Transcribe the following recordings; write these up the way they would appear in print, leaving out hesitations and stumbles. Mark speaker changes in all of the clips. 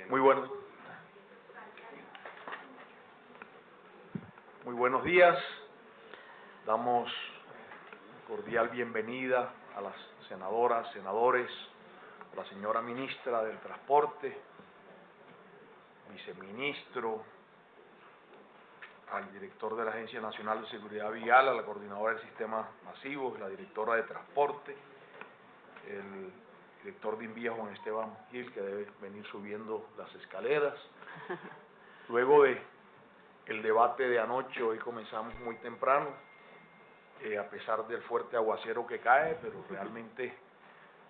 Speaker 1: Muy buenos días. Damos cordial bienvenida a las senadoras, senadores, a la señora ministra del Transporte, viceministro, al director de la Agencia Nacional de Seguridad Vial, a la coordinadora del Sistema Masivos, la directora de Transporte, el director de Invías, Juan Esteban Gil, que debe venir subiendo las escaleras. Luego de el debate de anoche, hoy comenzamos muy temprano, a pesar del fuerte aguacero que cae, pero realmente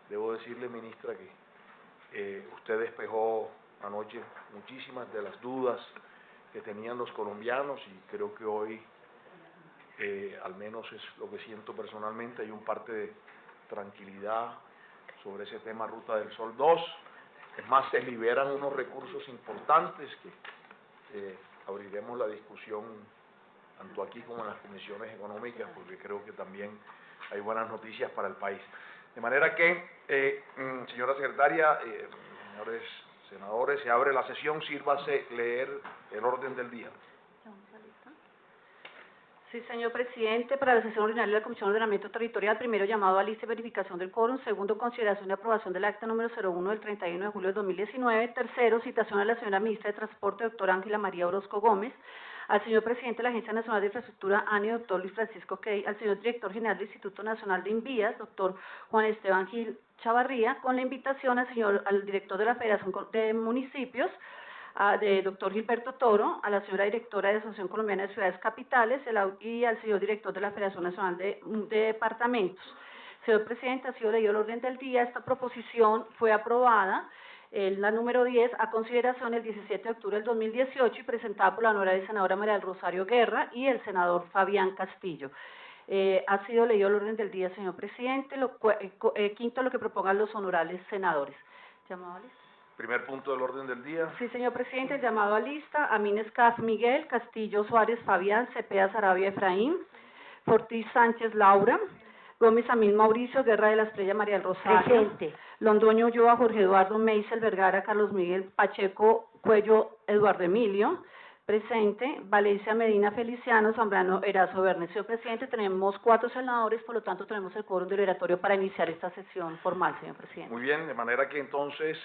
Speaker 1: debo decirle, ministra, que usted despejó anoche muchísimas de las dudas que tenían los colombianos, y creo que hoy, al menos es lo que siento personalmente, hay un parte de tranquilidad sobre ese tema Ruta del Sol 2. Es más, se liberan unos recursos importantes que abriremos la discusión tanto aquí como en las comisiones económicas, porque creo que también hay buenas noticias para el país. De manera que, señora secretaria, señores senadores, se abre la sesión. Sírvase leer el orden del día.
Speaker 2: Sí, señor presidente, para la sesión ordinaria de la Comisión de Ordenamiento Territorial, primero llamado a lista y verificación del quórum, segundo consideración y aprobación del acta número 01 del 31 de julio de 2019, tercero citación a la señora ministra de Transporte, doctora Ángela María Orozco Gómez, al señor presidente de la Agencia Nacional de Infraestructura, ANI, doctor Luis Francisco Key, al señor director general del Instituto Nacional de Invías, doctor Juan Esteban Gil Chavarría, con la invitación al director de la Federación de Municipios, de doctor Gilberto Toro, a la señora directora de Asociación Colombiana de Ciudades Capitales y al señor director de la Federación Nacional de Departamentos. Señor presidente, ha sido leído el orden del día. Esta proposición fue aprobada, la número 10, a consideración el 17 de octubre del 2018 y presentada por la honorable senadora María del Rosario Guerra y el senador Fabián Castillo. Ha sido leído el orden del día, señor presidente. Quinto, lo que propongan los honorables senadores. Llamado a lista.
Speaker 1: Primer punto del orden del día.
Speaker 2: Sí, señor presidente, el llamado a lista: Amines Caf Miguel, Castillo Suárez Fabián, Cepeda Sarabia Efraín, Fortis Sánchez Laura, Gómez Amín Mauricio, Guerra de la Estrella María del Rosario,
Speaker 3: presente.
Speaker 2: Londoño Ulloa Jorge Eduardo Meisel Vergara Carlos Miguel Pacheco Cuello Eduardo Emilio, presente. Valencia Medina Feliciano, Zambrano Erazo Verne. Señor presidente, tenemos 4 senadores, por lo tanto tenemos el quórum del oratorio para iniciar esta sesión formal, señor presidente.
Speaker 1: Muy bien, de manera que entonces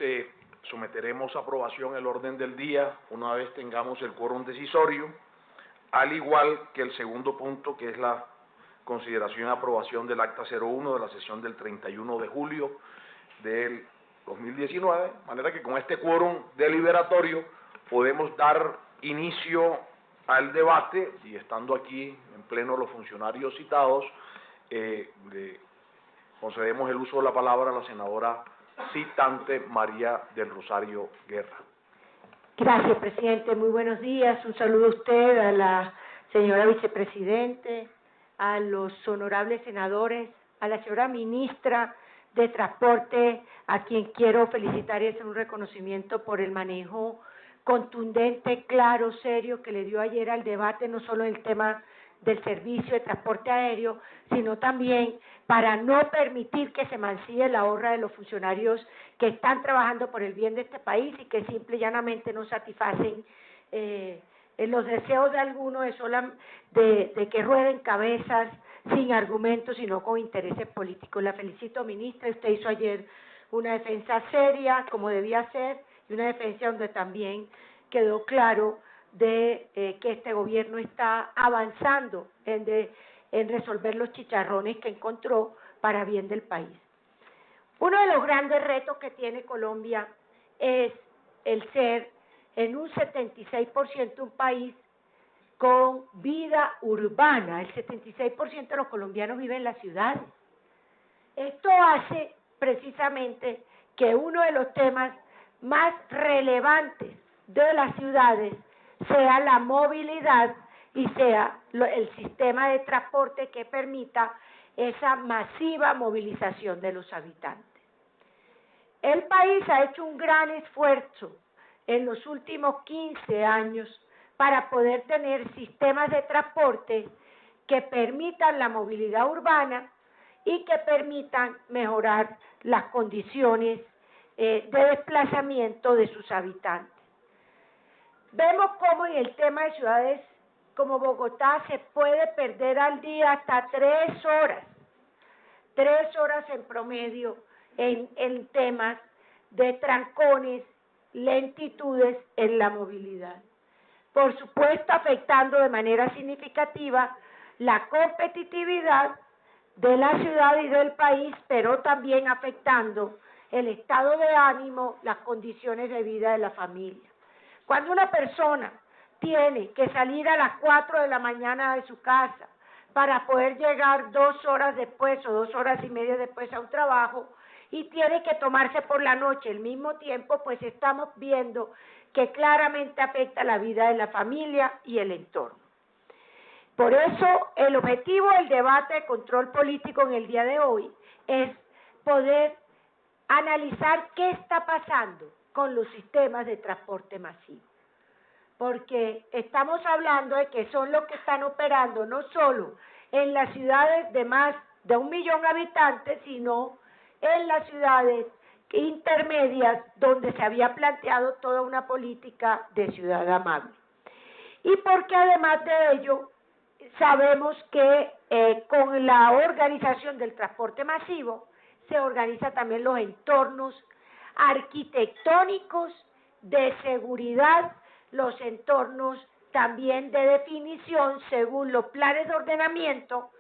Speaker 1: someteremos a aprobación el orden del día una vez tengamos el quórum decisorio, al igual que el segundo punto, que es la consideración y aprobación del acta 01 de la sesión del 31 de julio del 2019, de manera que con este quórum deliberatorio podemos dar inicio al debate, y estando aquí en pleno los funcionarios citados, le concedemos el uso de la palabra a la senadora citante María del Rosario Guerra.
Speaker 3: Gracias, presidente. Muy buenos días. Un saludo a usted, a la señora vicepresidente, a los honorables senadores, a la señora ministra de Transporte, a quien quiero felicitar y hacer un reconocimiento por el manejo contundente, claro, serio que le dio ayer al debate, no solo el tema del servicio de transporte aéreo, sino también para no permitir que se mancille la honra de los funcionarios que están trabajando por el bien de este país y que simple y llanamente no satisfacen los deseos de algunos de que rueden cabezas sin argumentos, sino con intereses políticos. La felicito, ministra. Usted hizo ayer una defensa seria, como debía ser, y una defensa donde también quedó claro de que este gobierno está avanzando en resolver los chicharrones que encontró para bien del país. Uno de los grandes retos que tiene Colombia es el ser en un 76% un país con vida urbana. El 76% de los colombianos viven en las ciudades. Esto hace precisamente que uno de los temas más relevantes de las ciudades sea la movilidad y sea el sistema de transporte que permita esa masiva movilización de los habitantes. El país ha hecho un gran esfuerzo en los últimos 15 años para poder tener sistemas de transporte que permitan la movilidad urbana y que permitan mejorar las condiciones de desplazamiento de sus habitantes. Vemos cómo en el tema de ciudades como Bogotá se puede perder al día hasta 3 horas en promedio en temas de trancones, lentitudes en la movilidad. Por supuesto, afectando de manera significativa la competitividad de la ciudad y del país, pero también afectando el estado de ánimo, las condiciones de vida de la familia. Cuando una persona tiene que salir a las 4 de la mañana de su casa para poder llegar 2 horas después o 2 horas y media después a un trabajo y tiene que tomarse por la noche el mismo tiempo, pues estamos viendo que claramente afecta la vida de la familia y el entorno. Por eso, el objetivo del debate de control político en el día de hoy es poder analizar qué está pasando con los sistemas de transporte masivo. Porque estamos hablando de que son los que están operando no solo en las ciudades de más de 1 millón de habitantes, sino en las ciudades intermedias donde se había planteado toda una política de ciudad amable. Y porque además de ello, sabemos que con la organización del transporte masivo se organizan también los entornos arquitectónicos de seguridad, los entornos también de definición según los planes de ordenamiento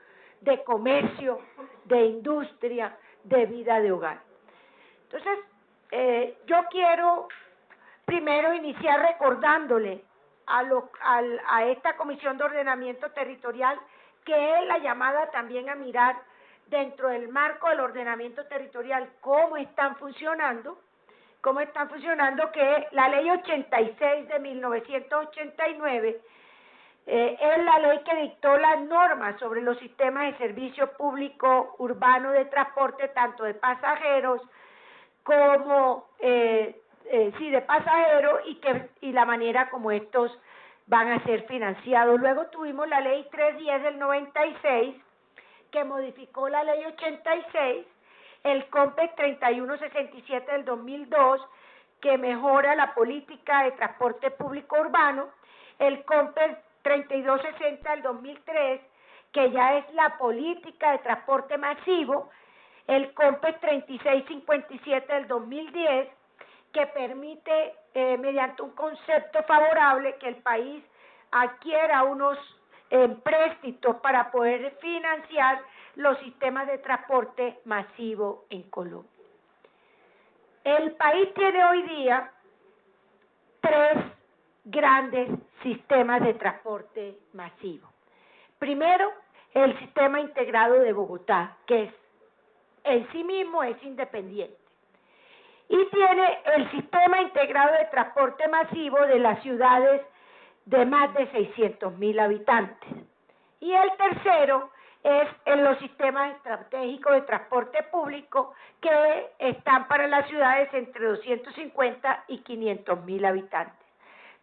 Speaker 3: de comercio, de industria, de vida de hogar. Entonces, yo quiero primero iniciar recordándole a esta Comisión de Ordenamiento Territorial, que es la llamada también a mirar dentro del marco del ordenamiento territorial cómo están funcionando, que la Ley 86 de 1989 es la ley que dictó las normas sobre los sistemas de servicio público urbano de transporte, tanto de pasajeros como de pasajeros y la manera como estos van a ser financiados. Luego tuvimos la Ley 310 del 96, que modificó la Ley 86, el COMPES 3167 del 2002, que mejora la política de transporte público urbano, el COMPES 3260 del 2003, que ya es la política de transporte masivo, el COMPES 3657 del 2010, que permite, mediante un concepto favorable, que el país adquiera unos empréstitos para poder financiar los sistemas de transporte masivo en Colombia. El país tiene hoy día 3 grandes sistemas de transporte masivo. Primero, el sistema integrado de Bogotá, que en sí mismo es independiente. Y tiene el sistema integrado de transporte masivo de las ciudades de más de 600.000 habitantes. Y el tercero es en los sistemas estratégicos de transporte público que están para las ciudades entre 250 y 500.000 habitantes.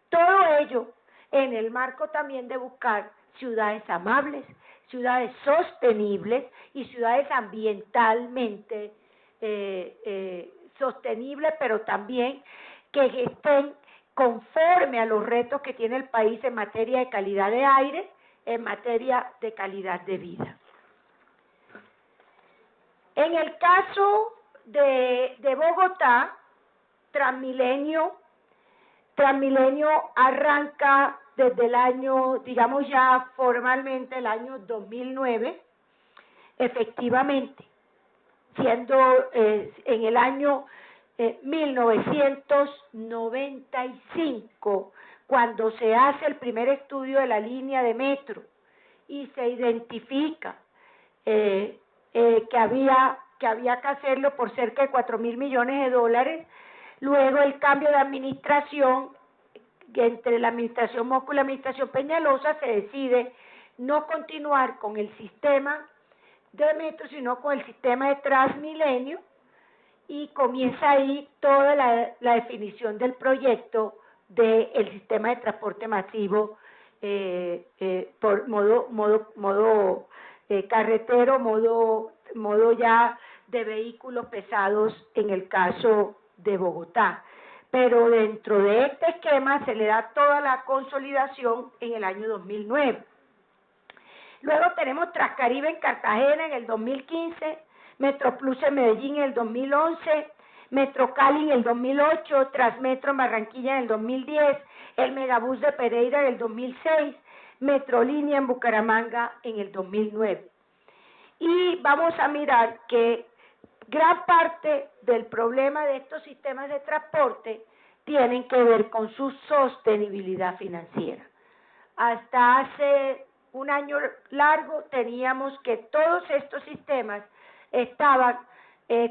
Speaker 3: Todo ello en el marco también de buscar ciudades amables, ciudades sostenibles y ciudades ambientalmente sostenibles, pero también que estén conforme a los retos que tiene el país en materia de calidad de aire, en materia de calidad de vida. En el caso de Bogotá, Transmilenio arranca desde el año, digamos ya formalmente el año 2009, efectivamente, siendo en el año 1995, cuando se hace el primer estudio de la línea de metro y se identifica que había que hacerlo por cerca de 4.000 millones de dólares. Luego el cambio de administración, entre la administración Mosco y la administración Peñalosa, se decide no continuar con el sistema de metro, sino con el sistema de Transmilenio, y comienza ahí toda la definición del proyecto del sistema de transporte masivo por modo carretero, modo modo ya de vehículos pesados en el caso de Bogotá. Pero dentro de este esquema se le da toda la consolidación en el año 2009. Luego tenemos Transcaribe en Cartagena en el 2015, Metroplus en Medellín en el 2011, Metro Cali en el 2008, Transmetro en Barranquilla en el 2010, el Megabús de Pereira en el 2006, Metrolínea en Bucaramanga en el 2009. Y vamos a mirar que gran parte del problema de estos sistemas de transporte tienen que ver con su sostenibilidad financiera. Hasta hace un año largo teníamos que todos estos sistemas estaban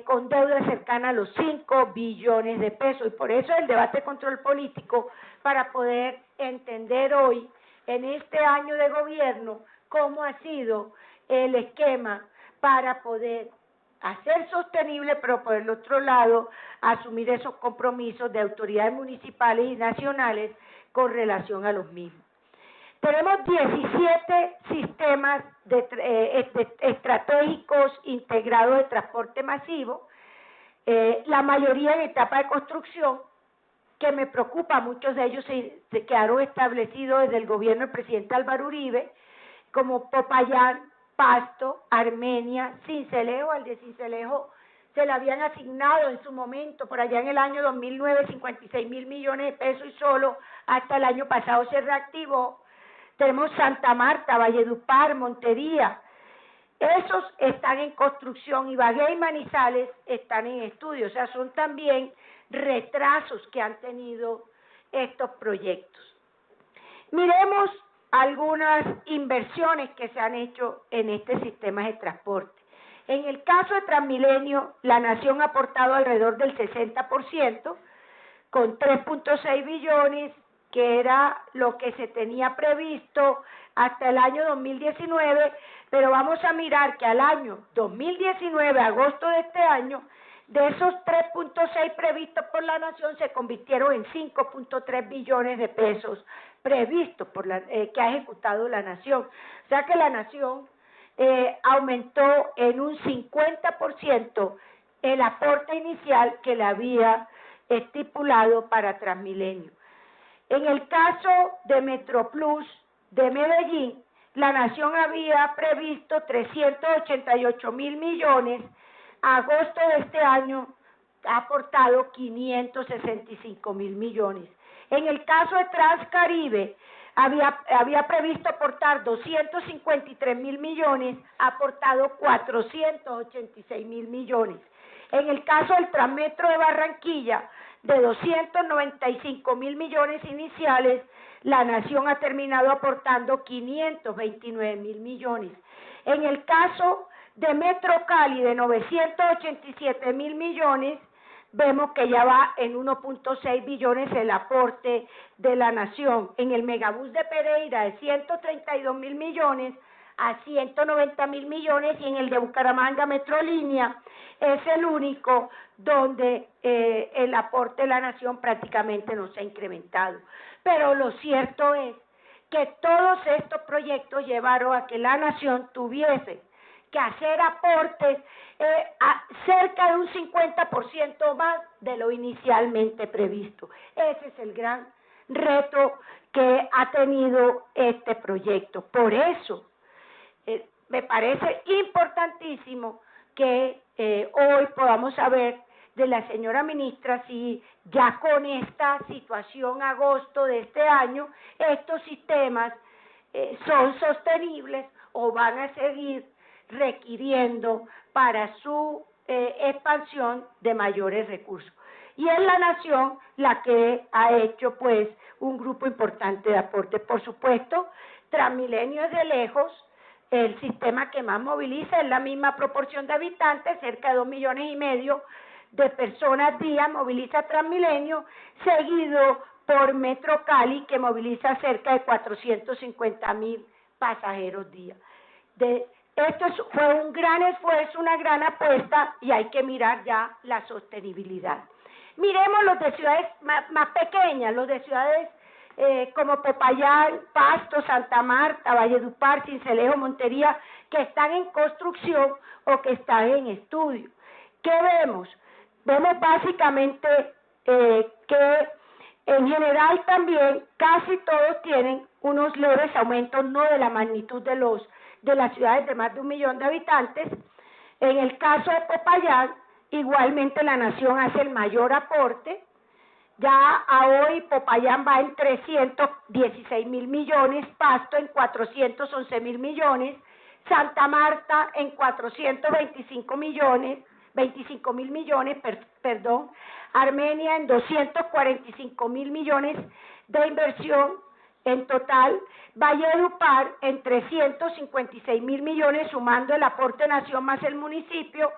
Speaker 3: con deuda cercana a los 5 billones de pesos, y por eso el debate de control político, para poder entender hoy, en este año de gobierno, cómo ha sido el esquema para poder hacer sostenible, pero por el otro lado, asumir esos compromisos de autoridades municipales y nacionales con relación a los mismos. Tenemos 17 sistemas estratégicos integrados de transporte masivo, la mayoría en etapa de construcción, que me preocupa, muchos de ellos se quedaron establecidos desde el gobierno del presidente Álvaro Uribe, como Popayán, Pasto, Armenia, Sincelejo. Al de Sincelejo se le habían asignado en su momento, por allá en el año 2009, 56.000 millones de pesos y solo hasta el año pasado se reactivó. Tenemos Santa Marta, Valledupar, Montería. Esos están en construcción, y Ibagué y Manizales están en estudio. O sea, son también retrasos que han tenido estos proyectos. Miremos algunas inversiones que se han hecho en este sistema de transporte. En el caso de Transmilenio, la Nación ha aportado alrededor del 60%, con 3.6 billones, que era lo que se tenía previsto hasta el año 2019, pero vamos a mirar que al año 2019, agosto de este año, de esos 3.6 previstos por la Nación, se convirtieron en 5.3 billones de pesos previstos por que ha ejecutado la Nación. O sea que la Nación aumentó en un 50% el aporte inicial que le había estipulado para Transmilenio. En el caso de Metroplus de Medellín, la Nación había previsto 388.000 millones, a agosto de este año ha aportado 565.000 millones. En el caso de Transcaribe, había previsto aportar 253.000 millones, ha aportado 486.000 millones. En el caso del Transmetro de Barranquilla, de 295.000 millones iniciales, la Nación ha terminado aportando 529.000 millones. En el caso de Metro Cali, de 987.000 millones, vemos que ya va en 1.6 billones el aporte de la Nación. En el Megabús de Pereira, de 132.000 millones a 190.000 millones, y en el de Bucaramanga, Metrolínea, es el único donde el aporte de la Nación prácticamente no se ha incrementado. Pero lo cierto es que todos estos proyectos llevaron a que la Nación tuviese que hacer aportes cerca de un 50% más de lo inicialmente previsto. Ese es el gran reto que ha tenido este proyecto. Por eso me parece importantísimo que hoy podamos saber de la señora ministra si ya con esta situación agosto de este año estos sistemas son sostenibles o van a seguir requiriendo para su expansión de mayores recursos. Y es la Nación la que ha hecho pues un grupo importante de aportes. Por supuesto, Transmilenio es de lejos el sistema que más moviliza, es la misma proporción de habitantes, cerca de 2,5 millones de personas día moviliza Transmilenio, seguido por Metro Cali, que moviliza cerca de 450.000 pasajeros día. Fue un gran esfuerzo, una gran apuesta, y hay que mirar ya la sostenibilidad. Miremos los de ciudades más pequeñas, los de ciudades como Popayán, Pasto, Santa Marta, Valledupar, Sincelejo, Montería, que están en construcción o que están en estudio. ¿Qué vemos? Vemos básicamente que en general también casi todos tienen unos leves aumentos, no de la magnitud de las ciudades de más de 1 millón de habitantes. En el caso de Popayán, igualmente la nación hace el mayor aporte. Ya a hoy Popayán va en 316.000 millones, Pasto en 411.000 millones, Santa Marta en 425.000 millones, Armenia en 245.000 millones de inversión en total, Valledupar en 356.000 millones, sumando el aporte nación más el municipio,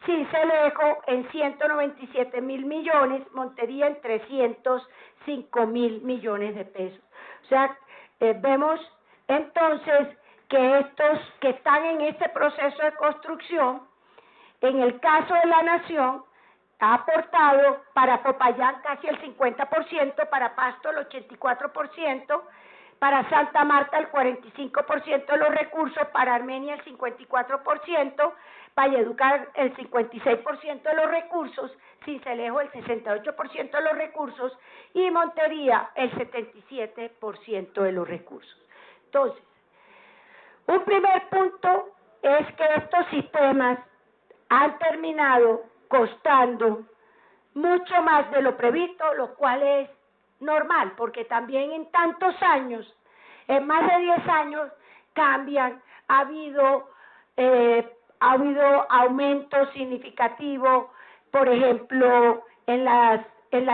Speaker 3: Sincelejo en 197.000 millones, Montería en 305.000 millones de pesos. O sea, vemos entonces que estos que están en este proceso de construcción, en el caso de la nación, ha aportado para Popayán casi el 50%, para Pasto el 84%, para Santa Marta el 45% de los recursos, para Armenia el 54%, Valledupar el 56% de los recursos, Sincelejo el 68% de los recursos y Montería el 77% de los recursos. Entonces, un primer punto es que estos sistemas han terminado costando mucho más de lo previsto, lo cual es normal, porque también en tantos años, en más de 10 años, cambian, ha habido aumentos significativos, por ejemplo, en la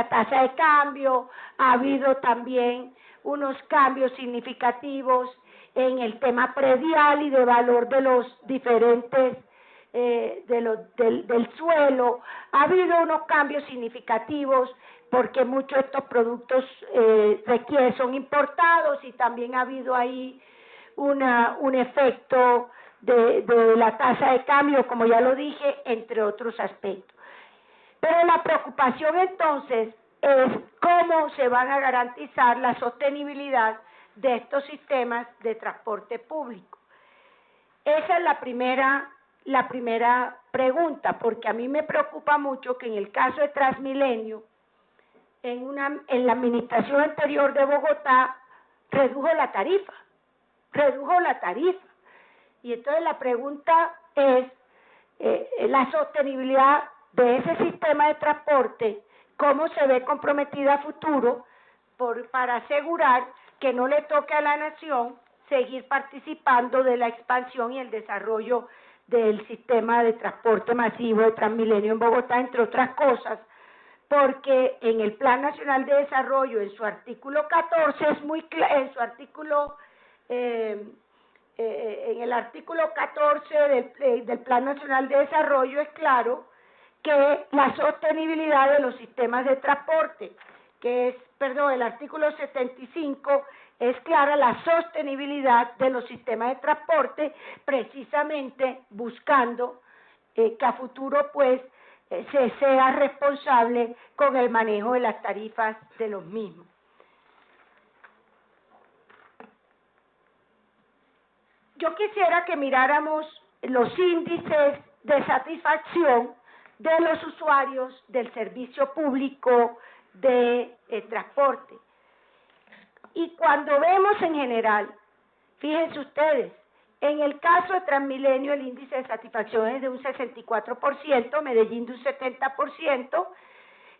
Speaker 3: tasa de cambio, ha habido también unos cambios significativos en el tema predial y de valor de los diferentes del suelo. Ha habido unos cambios significativos porque muchos de estos productos son importados y también ha habido ahí un efecto de la tasa de cambio, como ya lo dije, entre otros aspectos. Pero la preocupación entonces es cómo se van a garantizar la sostenibilidad de estos sistemas de transporte público. Esa es la primera pregunta, porque a mí me preocupa mucho que en el caso de Transmilenio, en la administración anterior de Bogotá, redujo la tarifa. Y entonces la pregunta es la sostenibilidad de ese sistema de transporte, cómo se ve comprometida a futuro para asegurar que no le toque a la nación seguir participando de la expansión y el desarrollo del sistema de transporte masivo de Transmilenio en Bogotá, entre otras cosas, porque en el Plan Nacional de Desarrollo, en su artículo 14, en el artículo 14 del Plan Nacional de Desarrollo es claro que la sostenibilidad de los sistemas de transporte, el artículo 75 es clara la sostenibilidad de los sistemas de transporte, precisamente buscando que a futuro pues se sea responsable con el manejo de las tarifas de los mismos. Yo quisiera que miráramos los índices de satisfacción de los usuarios del servicio público de transporte. Y cuando vemos en general, fíjense ustedes, en el caso de Transmilenio el índice de satisfacción es de un 64%, Medellín de un 70%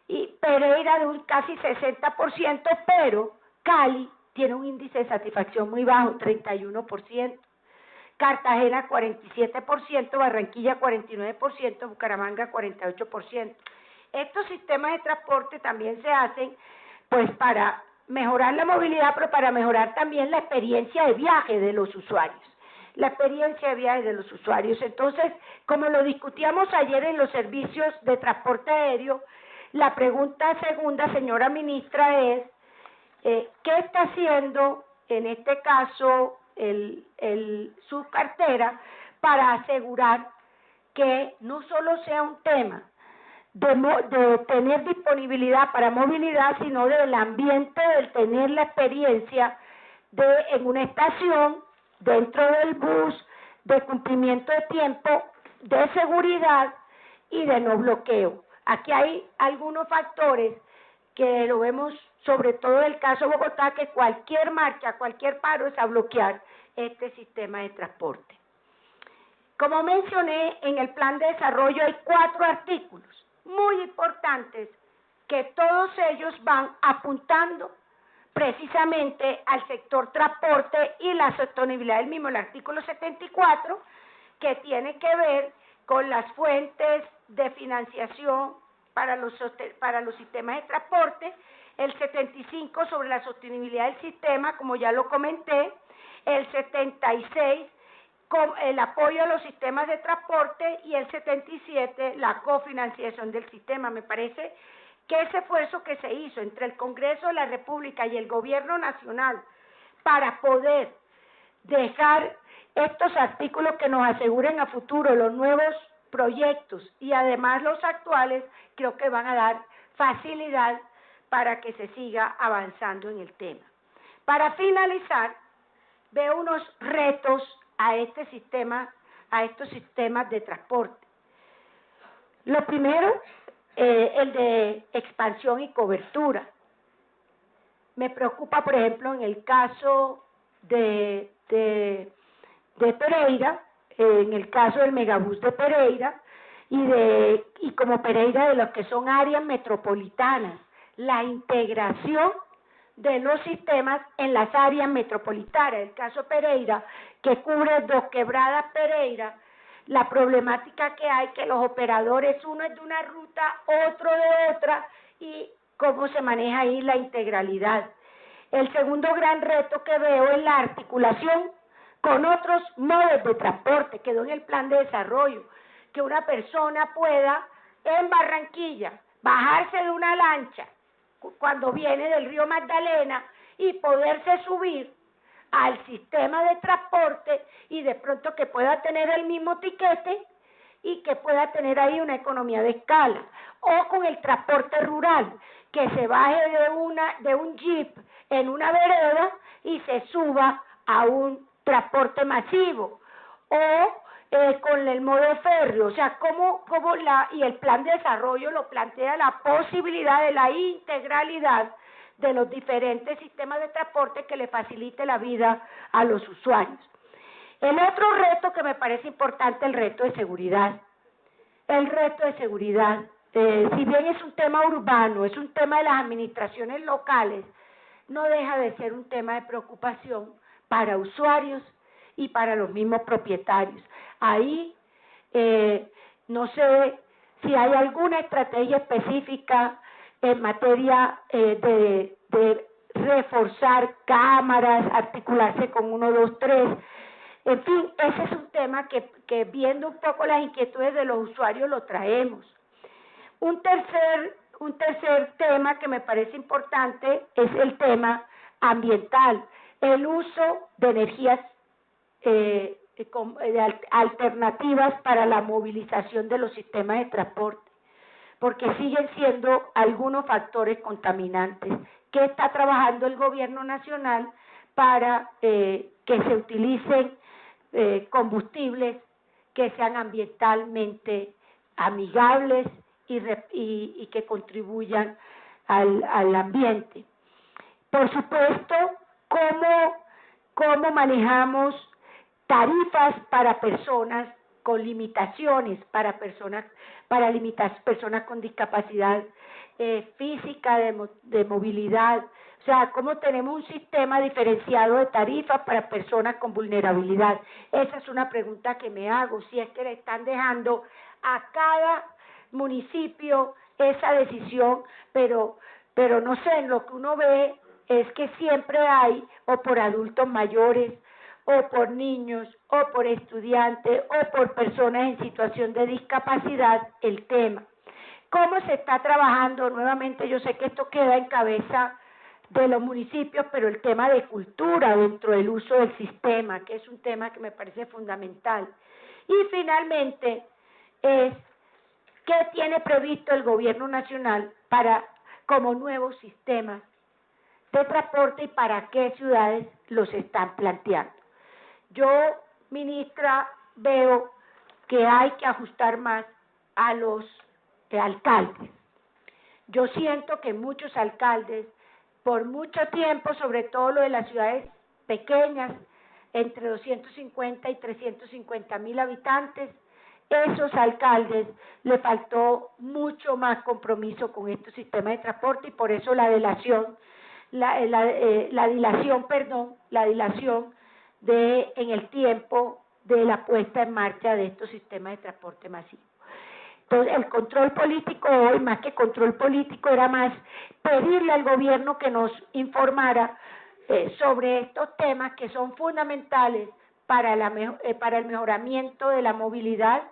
Speaker 3: y Pereira de un casi 60%, pero Cali tiene un índice de satisfacción muy bajo, 31%. Cartagena 47%, Barranquilla 49%, Bucaramanga 48%. Estos sistemas de transporte también se hacen pues para mejorar la movilidad, pero para mejorar también la experiencia de viaje de los usuarios. Entonces, como lo discutíamos ayer en los servicios de transporte aéreo, la pregunta segunda, señora ministra, es ¿qué está haciendo en este caso su cartera para asegurar que no solo sea un tema de tener disponibilidad para movilidad, sino del ambiente, del tener la experiencia de en una estación, dentro del bus, de cumplimiento de tiempo, de seguridad y de no bloqueo. Aquí hay algunos factores que lo vemos sobre todo en el caso de Bogotá, que cualquier marcha, cualquier paro es a bloquear este sistema de transporte. Como mencioné, en el plan de desarrollo hay 4 artículos muy importantes que todos ellos van apuntando precisamente al sector transporte y la sostenibilidad del mismo. El artículo 74, que tiene que ver con las fuentes de financiación para los sistemas de transporte, el 75 sobre la sostenibilidad del sistema, como ya lo comenté, el 76 con el apoyo a los sistemas de transporte y el 77 la cofinanciación del sistema. Me parece que ese esfuerzo que se hizo entre el Congreso de la República y el Gobierno Nacional para poder dejar estos artículos que nos aseguren a futuro los nuevos proyectos y además los actuales, creo que van a dar facilidad para que se siga avanzando en el tema. Para finalizar, veo unos retos a estos sistemas de transporte. Lo primero, el de expansión y cobertura. Me preocupa, por ejemplo, en el caso de Pereira, en el caso del megabús de Pereira y como Pereira de lo que son áreas metropolitanas, la integración de los sistemas en las áreas metropolitanas. El caso Pereira, que cubre 2 quebradas Pereira, la problemática que hay, que los operadores, uno es de una ruta, otro de otra, y cómo se maneja ahí la integralidad. El segundo gran reto que veo es la articulación con otros modos de transporte, quedó en el plan de desarrollo, que una persona pueda en Barranquilla bajarse de una lancha cuando viene del río Magdalena y poderse subir al sistema de transporte y de pronto que pueda tener el mismo tiquete y que pueda tener ahí una economía de escala, o con el transporte rural, que se baje de un jeep en una vereda y se suba a un transporte masivo, o con el modo férreo. O sea, y el plan de desarrollo lo plantea la posibilidad de la integralidad de los diferentes sistemas de transporte que le facilite la vida a los usuarios. El otro reto que me parece importante, el reto de seguridad. El reto de seguridad, si bien es un tema urbano, es un tema de las administraciones locales, no deja de ser un tema de preocupación para usuarios y para los mismos propietarios. Ahí no sé si hay alguna estrategia específica en materia de reforzar cámaras, articularse con 1, 2, 3. En fin, ese es un tema que viendo un poco las inquietudes de los usuarios lo traemos. Un tercer tema que me parece importante es el tema ambiental, el uso de energías alternativas para la movilización de los sistemas de transporte, porque siguen siendo algunos factores contaminantes. ¿Qué está trabajando el gobierno nacional para que se utilicen combustibles que sean ambientalmente amigables y que contribuyan al ambiente? Por supuesto, ¿cómo manejamos tarifas para personas con limitaciones, para personas con discapacidad física, de movilidad? O sea, ¿cómo tenemos un sistema diferenciado de tarifas para personas con vulnerabilidad? Esa es una pregunta que me hago, si es que le están dejando a cada municipio esa decisión, pero no sé, lo que uno ve es que siempre hay, o por adultos mayores, o por niños, o por estudiantes, o por personas en situación de discapacidad, el tema. ¿Cómo se está trabajando? Nuevamente, yo sé que esto queda en cabeza de los municipios, pero el tema de cultura dentro del uso del sistema, que es un tema que me parece fundamental. Y finalmente, es ¿qué tiene previsto el gobierno nacional como nuevos sistemas de transporte y para qué ciudades los están planteando? Yo, ministra, veo que hay que ajustar más a los alcaldes. Yo siento que muchos alcaldes, por mucho tiempo, sobre todo lo de las ciudades pequeñas, entre 250 y 350.000 habitantes, esos alcaldes le faltó mucho más compromiso con estos sistemas de transporte y por eso la dilación en el tiempo de la puesta en marcha de estos sistemas de transporte masivo. Entonces, el control político hoy, más que control político, era más pedirle al gobierno que nos informara sobre estos temas que son fundamentales para el mejoramiento de la movilidad,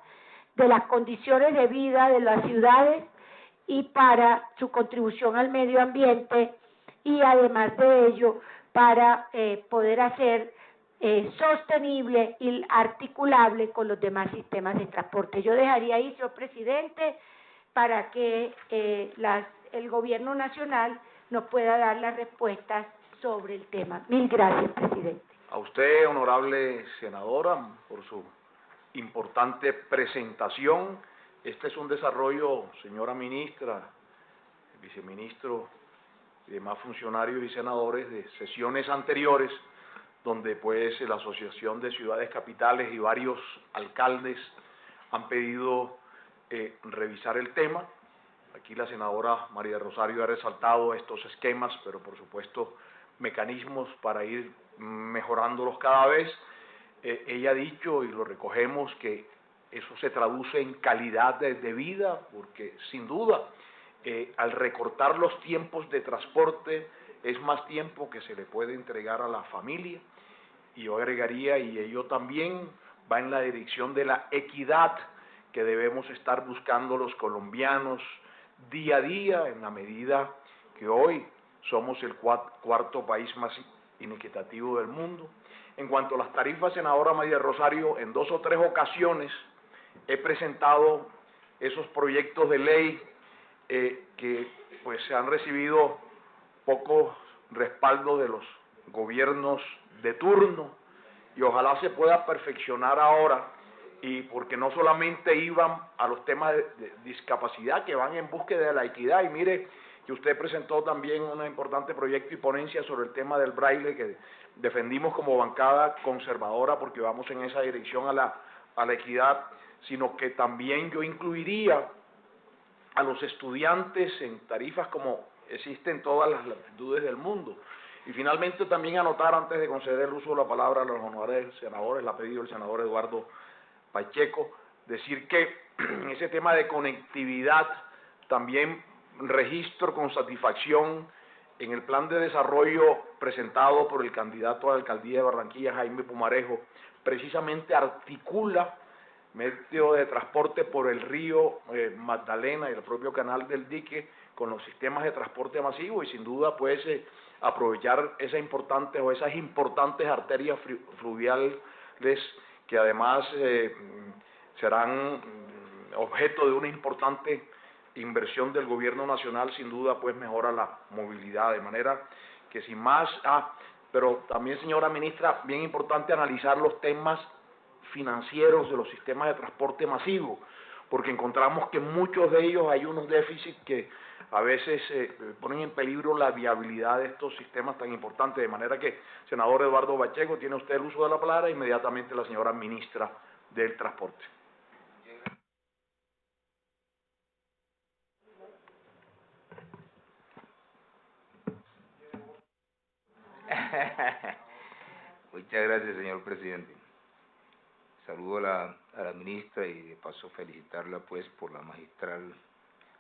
Speaker 3: de las condiciones de vida de las ciudades y para su contribución al medio ambiente y además de ello para poder hacer sostenible y articulable con los demás sistemas de transporte. Yo dejaría ahí, señor presidente, para que el gobierno nacional nos pueda dar las respuestas sobre el tema. Mil gracias, presidente.
Speaker 1: A usted, honorable senadora, por su importante presentación. Este es un desarrollo, señora ministra, viceministro y demás funcionarios y senadores de sesiones anteriores, donde pues la Asociación de Ciudades Capitales y varios alcaldes han pedido revisar el tema. Aquí la senadora María Rosario ha resaltado estos esquemas, pero por supuesto mecanismos para ir mejorándolos cada vez. Ella ha dicho, y lo recogemos, que eso se traduce en calidad de vida, porque sin duda al recortar los tiempos de transporte es más tiempo que se le puede entregar a la familia. Y yo agregaría, y ello también va en la dirección de la equidad que debemos estar buscando los colombianos día a día, en la medida que hoy somos el cuarto país más inequitativo del mundo. En cuanto a las tarifas, senadora María Rosario, en 2 o 3 ocasiones he presentado esos proyectos de ley que pues se han recibido poco respaldo de los gobiernos de turno, y ojalá se pueda perfeccionar ahora, y porque no solamente iban a los temas de discapacidad, que van en búsqueda de la equidad, y mire que usted presentó también un importante proyecto y ponencia sobre el tema del braille, que defendimos como bancada conservadora porque vamos en esa dirección a la equidad, sino que también yo incluiría a los estudiantes en tarifas como existen en todas las latitudes del mundo. Y finalmente también anotar, antes de conceder el uso de la palabra a los honorables senadores, la ha pedido el senador Eduardo Pacheco, decir que en ese tema de conectividad también registro con satisfacción en el plan de desarrollo presentado por el candidato a la alcaldía de Barranquilla, Jaime Pumarejo, precisamente articula medio de transporte por el río Magdalena y el propio canal del Dique con los sistemas de transporte masivo, y sin duda pues aprovechar esas importantes arterias fluviales que además serán objeto de una importante inversión del gobierno nacional. Sin duda pues mejora la movilidad, de manera que sin más, pero también, señora ministra, bien importante analizar los temas financieros de los sistemas de transporte masivo, porque encontramos que en muchos de ellos hay unos déficits que a veces ponen en peligro la viabilidad de estos sistemas tan importantes, de manera que, senador Eduardo Pacheco, tiene usted el uso de la palabra, inmediatamente la señora ministra del Transporte.
Speaker 4: Muchas gracias, señor presidente. Saludo a la ministra y de paso felicitarla pues por la magistral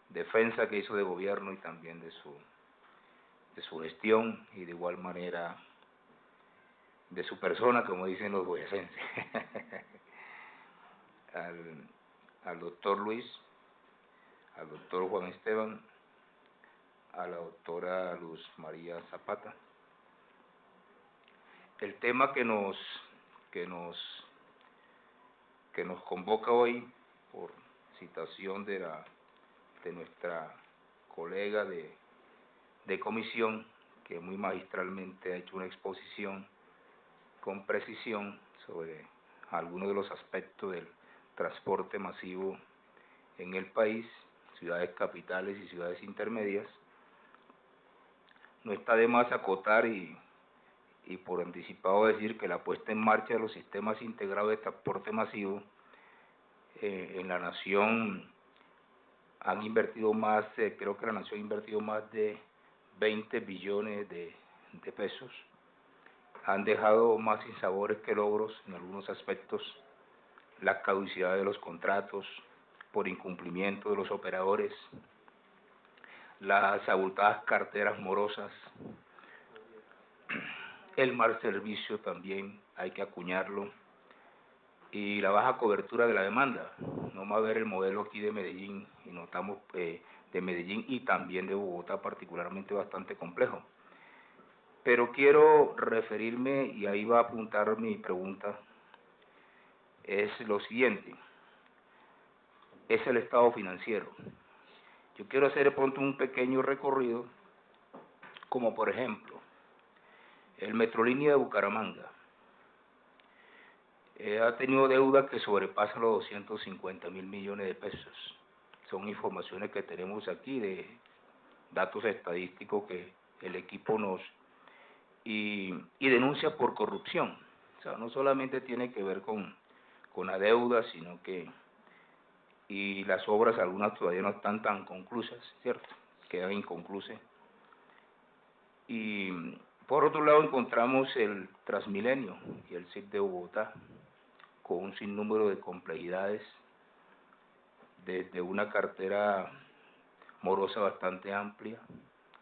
Speaker 4: defensa que hizo de gobierno y también de su gestión, y de igual manera de su persona, como dicen los boyacenses. al doctor Luis, al doctor Juan Esteban, a la doctora Luz María Zapata. El tema que nos convoca hoy, por citación de nuestra colega de comisión, que muy magistralmente ha hecho una exposición con precisión sobre algunos de los aspectos del transporte masivo en el país, ciudades capitales y ciudades intermedias. No está de más acotar y por anticipado decir que la puesta en marcha de los sistemas integrados de transporte masivo en la nación han invertido más, creo que la nación ha invertido más de 20 billones de pesos. Han dejado más sinsabores que logros en algunos aspectos, la caducidad de los contratos por incumplimiento de los operadores, las abultadas carteras morosas, el mal servicio también hay que acuñarlo, y la baja cobertura de la demanda. No va a ver el modelo aquí de Medellín, y notamos de Medellín y también de Bogotá particularmente bastante complejo. Pero quiero referirme, y ahí va a apuntar mi pregunta, es lo siguiente, es el estado financiero. Yo quiero hacer de pronto un pequeño recorrido, como por ejemplo, el Metrolínea de Bucaramanga ha tenido deuda que sobrepasa los 250.000 millones de pesos. Son informaciones que tenemos aquí de datos estadísticos que el equipo nos... y denuncia por corrupción. O sea, no solamente tiene que ver con la deuda, sino que... y las obras, algunas todavía no están tan conclusas, ¿cierto? Quedan inconclusas. Y por otro lado encontramos el Transmilenio y el CIC de Bogotá, con un sinnúmero de complejidades, desde una cartera morosa bastante amplia,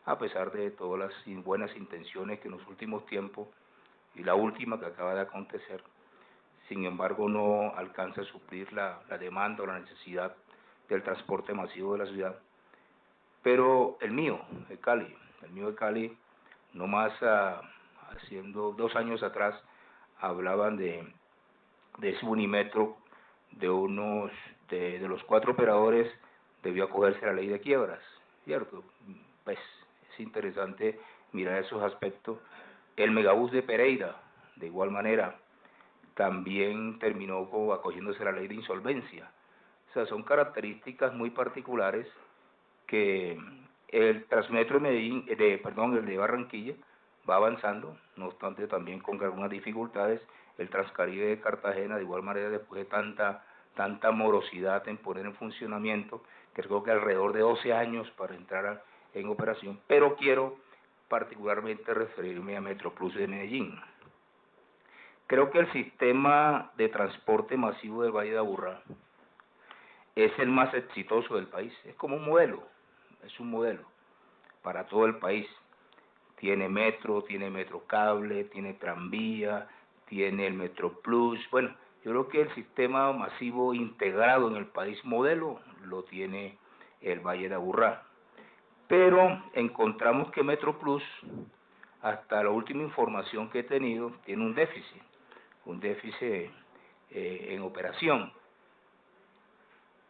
Speaker 4: a pesar de todas las buenas intenciones que en los últimos tiempos, y la última que acaba de acontecer, sin embargo no alcanza a suplir la demanda o la necesidad del transporte masivo de la ciudad. Pero el mío de Cali, no más haciendo 2 años atrás, hablaban de ese Unimetro, de los 4 operadores, debió acogerse a la ley de quiebras, ¿cierto? Pues es interesante mirar esos aspectos. El Megabús de Pereira, de igual manera, también terminó acogiéndose a la ley de insolvencia. O sea, son características muy particulares que el Transmetro de Medellín, el de Barranquilla, va avanzando, no obstante también con algunas dificultades. El Transcaribe de Cartagena, de igual manera, después de tanta morosidad en poner en funcionamiento, que creo que alrededor de 12 años para entrar en operación, pero quiero particularmente referirme a Metroplus de Medellín. Creo que el sistema de transporte masivo del Valle de Aburrá es el más exitoso del país, es como un modelo, es un modelo para todo el país. Tiene metro, tiene metrocable, tiene tranvía, tiene el Metroplus. Bueno, yo creo que el sistema masivo integrado en el país modelo lo tiene el Valle de Aburrá. Pero encontramos que Metroplus, hasta la última información que he tenido, tiene un déficit en operación.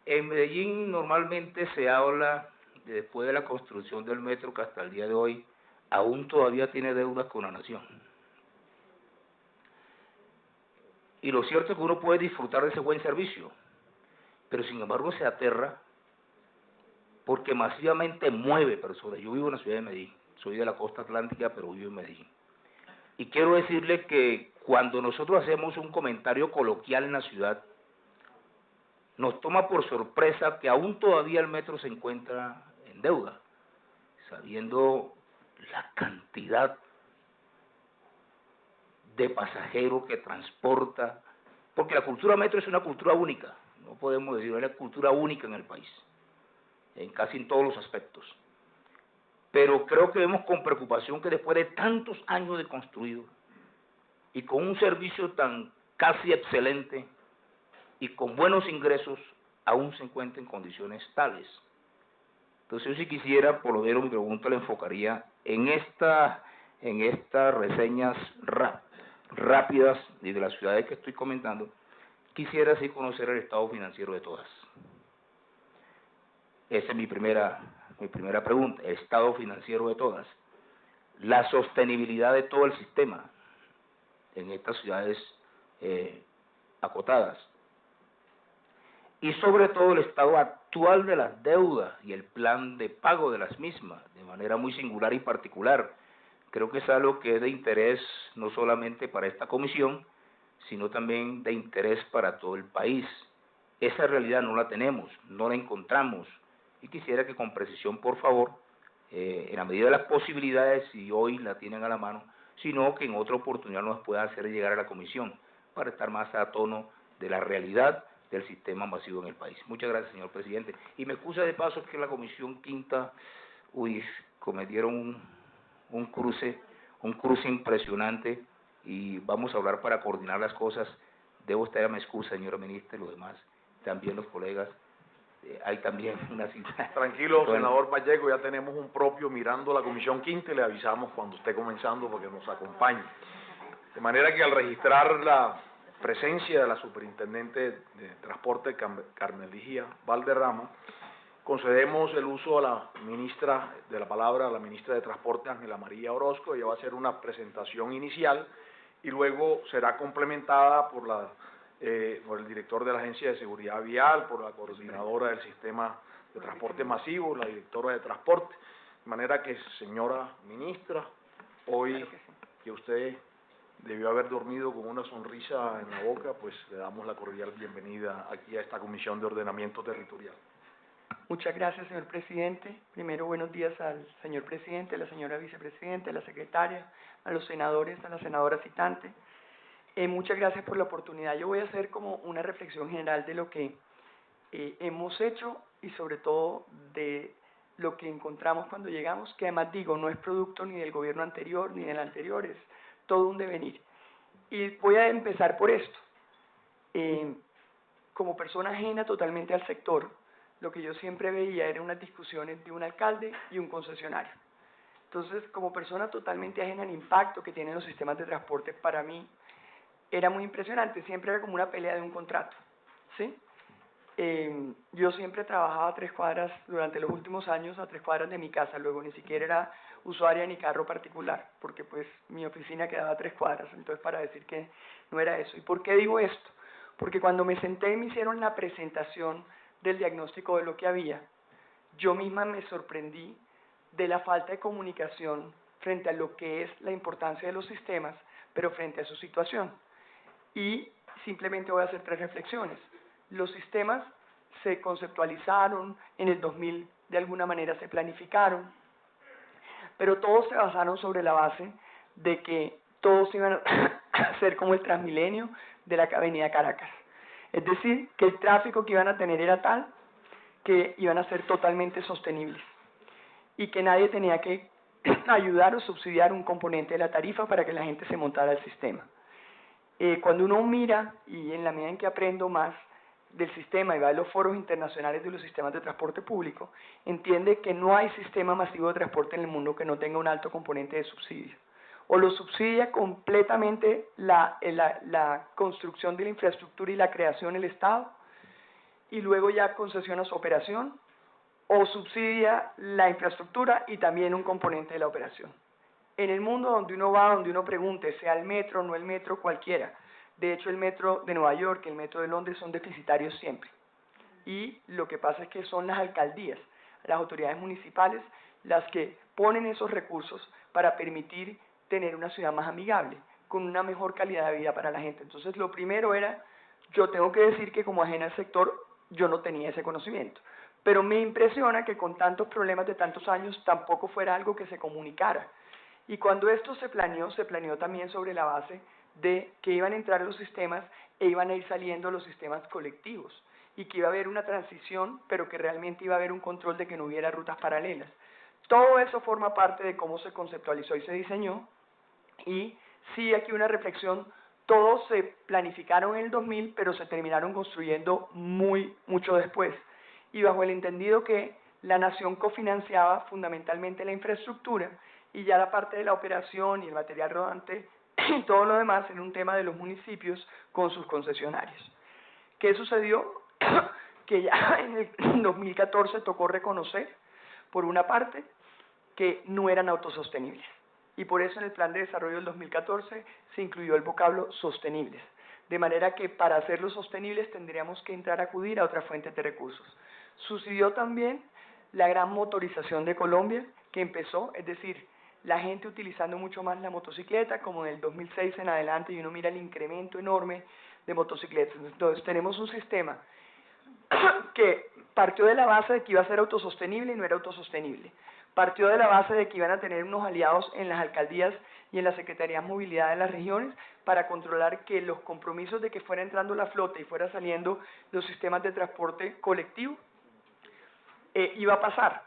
Speaker 4: En Medellín normalmente se habla, después de la construcción del metro, que hasta el día de hoy aún todavía tiene deudas con la nación. Y lo cierto es que uno puede disfrutar de ese buen servicio, pero sin embargo se aterra porque masivamente mueve personas. Yo vivo en la ciudad de Medellín, soy de la costa atlántica, pero vivo en Medellín. Y quiero decirle que cuando nosotros hacemos un comentario coloquial en la ciudad, nos toma por sorpresa que aún todavía el metro se encuentra en deuda, sabiendo la cantidad de pasajeros que transporta, porque la cultura metro es una cultura única, no podemos decir, es una cultura única en el país, casi en todos los aspectos. Pero creo que vemos con preocupación que después de tantos años de construido, y con un servicio tan casi excelente, y con buenos ingresos, aún se encuentra en condiciones tales. Entonces yo si quisiera, por lo menos mi pregunta la enfocaría en estas reseñas rápidas de las ciudades que estoy comentando. Quisiera así conocer el estado financiero de todas. Esa es mi primera pregunta, el estado financiero de todas. La sostenibilidad de todo el sistema en estas ciudades acotadas. Y sobre todo el estado actual de las deudas y el plan de pago de las mismas, de manera muy singular y particular. Creo que es algo que es de interés no solamente para esta comisión, sino también de interés para todo el país. Esa realidad no la tenemos, no la encontramos, y quisiera que con precisión, por favor, en la medida de las posibilidades, si hoy la tienen a la mano, sino que en otra oportunidad nos pueda hacer llegar a la comisión, para estar más a tono de la realidad del sistema masivo en el país. Muchas gracias, señor presidente. Y me excusa de paso que la comisión quinta, cometieron un cruce impresionante, y vamos a hablar para coordinar las cosas. Debo estar a mi excusa, señora ministra, y los demás, también los colegas. Hay también una cita.
Speaker 1: Tranquilo, senador Vallejo, ya tenemos un propio mirando la comisión quinta y le avisamos cuando esté comenzando para que nos acompañe. De manera que al registrar la presencia de la superintendente de Transporte, Carmen Ligia Valderrama, concedemos el uso a la ministra de la palabra, a la ministra de Transporte, Ángela María Orozco. Ella va a hacer una presentación inicial y luego será complementada por el director de la Agencia de Seguridad Vial, por la coordinadora del Sistema de Transporte Masivo, la directora de Transporte. De manera que, señora ministra, hoy que usted debió haber dormido con una sonrisa en la boca, pues le damos la cordial bienvenida aquí a esta Comisión de Ordenamiento Territorial.
Speaker 5: Muchas gracias, señor presidente. Primero, buenos días al señor presidente, a la señora vicepresidenta, a la secretaria, a los senadores, a la senadora citante. Muchas gracias por la oportunidad. Yo voy a hacer como una reflexión general de lo que hemos hecho y sobre todo de lo que encontramos cuando llegamos, que además digo, no es producto ni del gobierno anterior ni del anterior, es todo un devenir. Y voy a empezar por esto. Como persona ajena totalmente al sector, lo que yo siempre veía eran unas discusiones de un alcalde y un concesionario. Entonces, como persona totalmente ajena al impacto que tienen los sistemas de transporte, para mí era muy impresionante, siempre era como una pelea de un contrato, ¿sí? Yo siempre trabajaba a 3 cuadras, durante los últimos años, a 3 cuadras de mi casa, luego ni siquiera era usuaria ni carro particular, porque pues mi oficina quedaba a 3 cuadras, entonces para decir que no era eso. ¿Y por qué digo esto? Porque cuando me senté y me hicieron la presentación del diagnóstico de lo que había, yo misma me sorprendí de la falta de comunicación frente a lo que es la importancia de los sistemas, pero frente a su situación. Y simplemente voy a hacer 3 reflexiones. Los sistemas se conceptualizaron, en el 2000 de alguna manera se planificaron, pero todos se basaron sobre la base de que todos iban a ser como el Transmilenio de la avenida Caracas. Es decir, que el tráfico que iban a tener era tal que iban a ser totalmente sostenibles y que nadie tenía que ayudar o subsidiar un componente de la tarifa para que la gente se montara al sistema. Cuando uno mira, y en la medida en que aprendo más del sistema y va a los foros internacionales de los sistemas de transporte público, entiende que no hay sistema masivo de transporte en el mundo que no tenga un alto componente de subsidio. O lo subsidia completamente la construcción de la infraestructura y la creación del Estado, y luego ya concesiona su operación, o subsidia la infraestructura y también un componente de la operación. En el mundo donde uno va, donde uno pregunte, sea el metro, no el metro, cualquiera. De hecho, el metro de Nueva York y el metro de Londres son deficitarios siempre. Y lo que pasa es que son las alcaldías, las autoridades municipales, las que ponen esos recursos para permitir tener una ciudad más amigable, con una mejor calidad de vida para la gente. Entonces, lo primero era, yo tengo que decir que como ajena al sector, yo no tenía ese conocimiento. Pero me impresiona que con tantos problemas de tantos años, tampoco fuera algo que se comunicara. Y cuando esto se planeó también sobre la base de que iban a entrar los sistemas e iban a ir saliendo los sistemas colectivos y que iba a haber una transición, pero que realmente iba a haber un control de que no hubiera rutas paralelas. Todo eso forma parte de cómo se conceptualizó y se diseñó. Y sí, aquí una reflexión, todos se planificaron en el 2000, pero se terminaron construyendo mucho después. Y bajo el entendido que la nación cofinanciaba fundamentalmente la infraestructura y ya la parte de la operación y el material rodante y todo lo demás en un tema de los municipios con sus concesionarios. ¿Qué sucedió? Que ya en el 2014 tocó reconocer, por una parte, que no eran autosostenibles. Y por eso en el Plan de Desarrollo del 2014 se incluyó el vocablo sostenibles. de manera que para hacerlos sostenibles tendríamos que entrar a acudir a otras fuentes de recursos. Sucedió también la gran motorización de Colombia, que empezó, es decir, la gente utilizando mucho más la motocicleta, como en el 2006 en adelante, y uno mira el incremento enorme de motocicletas. Entonces tenemos un sistema que partió de la base de que iba a ser autosostenible y no era autosostenible. Partió de la base de que iban a tener unos aliados en las alcaldías y en las secretarías de movilidad de las regiones para controlar que los compromisos de que fuera entrando la flota y fuera saliendo los sistemas de transporte colectivo iba a pasar.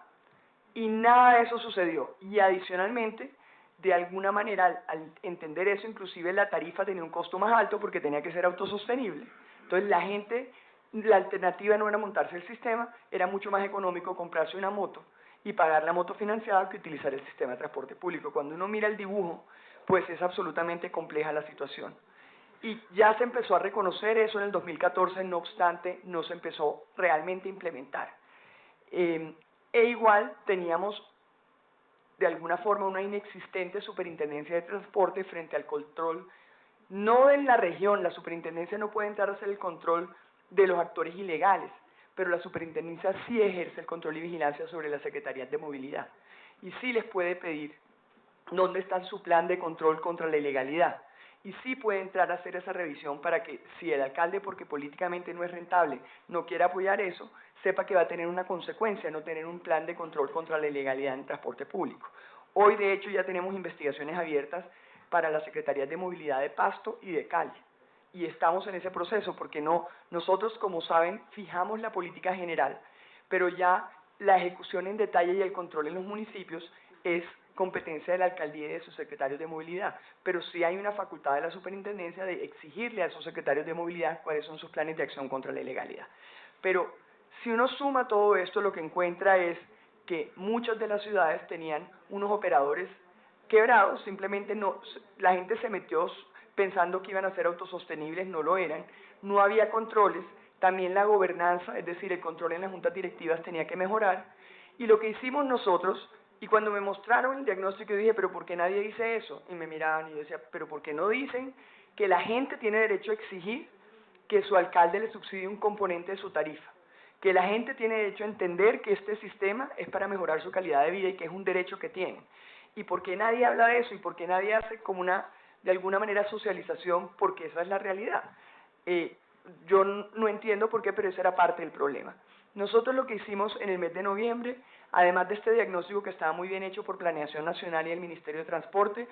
Speaker 5: Y nada de eso sucedió. Y adicionalmente, de alguna manera, al entender eso, inclusive la tarifa tenía un costo más alto porque tenía que ser autosostenible. Entonces la gente, la alternativa no era montarse el sistema, era mucho más económico comprarse una moto y pagar la moto financiada que utilizar el sistema de transporte público. Cuando uno mira el dibujo, pues es absolutamente compleja la situación. Y ya se empezó a reconocer eso en el 2014, no obstante, no se empezó realmente a implementar. E igual teníamos de alguna forma una inexistente superintendencia de transporte frente al control, no en la región. La superintendencia no puede entrar a hacer el control de los actores ilegales, pero la superintendencia sí ejerce el control y vigilancia sobre las secretarías de movilidad y sí les puede pedir dónde está su plan de control contra la ilegalidad y sí puede entrar a hacer esa revisión para que si el alcalde, porque políticamente no es rentable, no quiere apoyar eso, sepa que va a tener una consecuencia, no tener un plan de control contra la ilegalidad en transporte público. Hoy, de hecho, ya tenemos investigaciones abiertas para las secretarías de movilidad de Pasto y de Cali. Y estamos en ese proceso porque nosotros, como saben, fijamos la política general, pero ya la ejecución en detalle y el control en los municipios es competencia de la alcaldía y de sus secretarios de movilidad, pero sí hay una facultad de la superintendencia de exigirle a esos secretarios de movilidad cuáles son sus planes de acción contra la ilegalidad. Pero si uno suma todo esto, lo que encuentra es que muchas de las ciudades tenían unos operadores quebrados, simplemente no, la gente se metió pensando que iban a ser autosostenibles, no lo eran, no había controles, también la gobernanza, es decir, el control en las juntas directivas tenía que mejorar, y lo que hicimos nosotros, y cuando me mostraron el diagnóstico yo dije, pero ¿por qué nadie dice eso? Y me miraban y yo decía, pero ¿por qué no dicen que la gente tiene derecho a exigir que su alcalde le subsidie un componente de su tarifa? Que la gente tiene derecho a entender que este sistema es para mejorar su calidad de vida y que es un derecho que tienen. ¿Y por qué nadie habla de eso? ¿Y por qué nadie hace como de alguna manera socialización? Porque esa es la realidad. Yo no entiendo por qué, pero esa era parte del problema. Nosotros lo que hicimos en el mes de noviembre, además de este diagnóstico que estaba muy bien hecho por Planeación Nacional y el Ministerio de Transporte,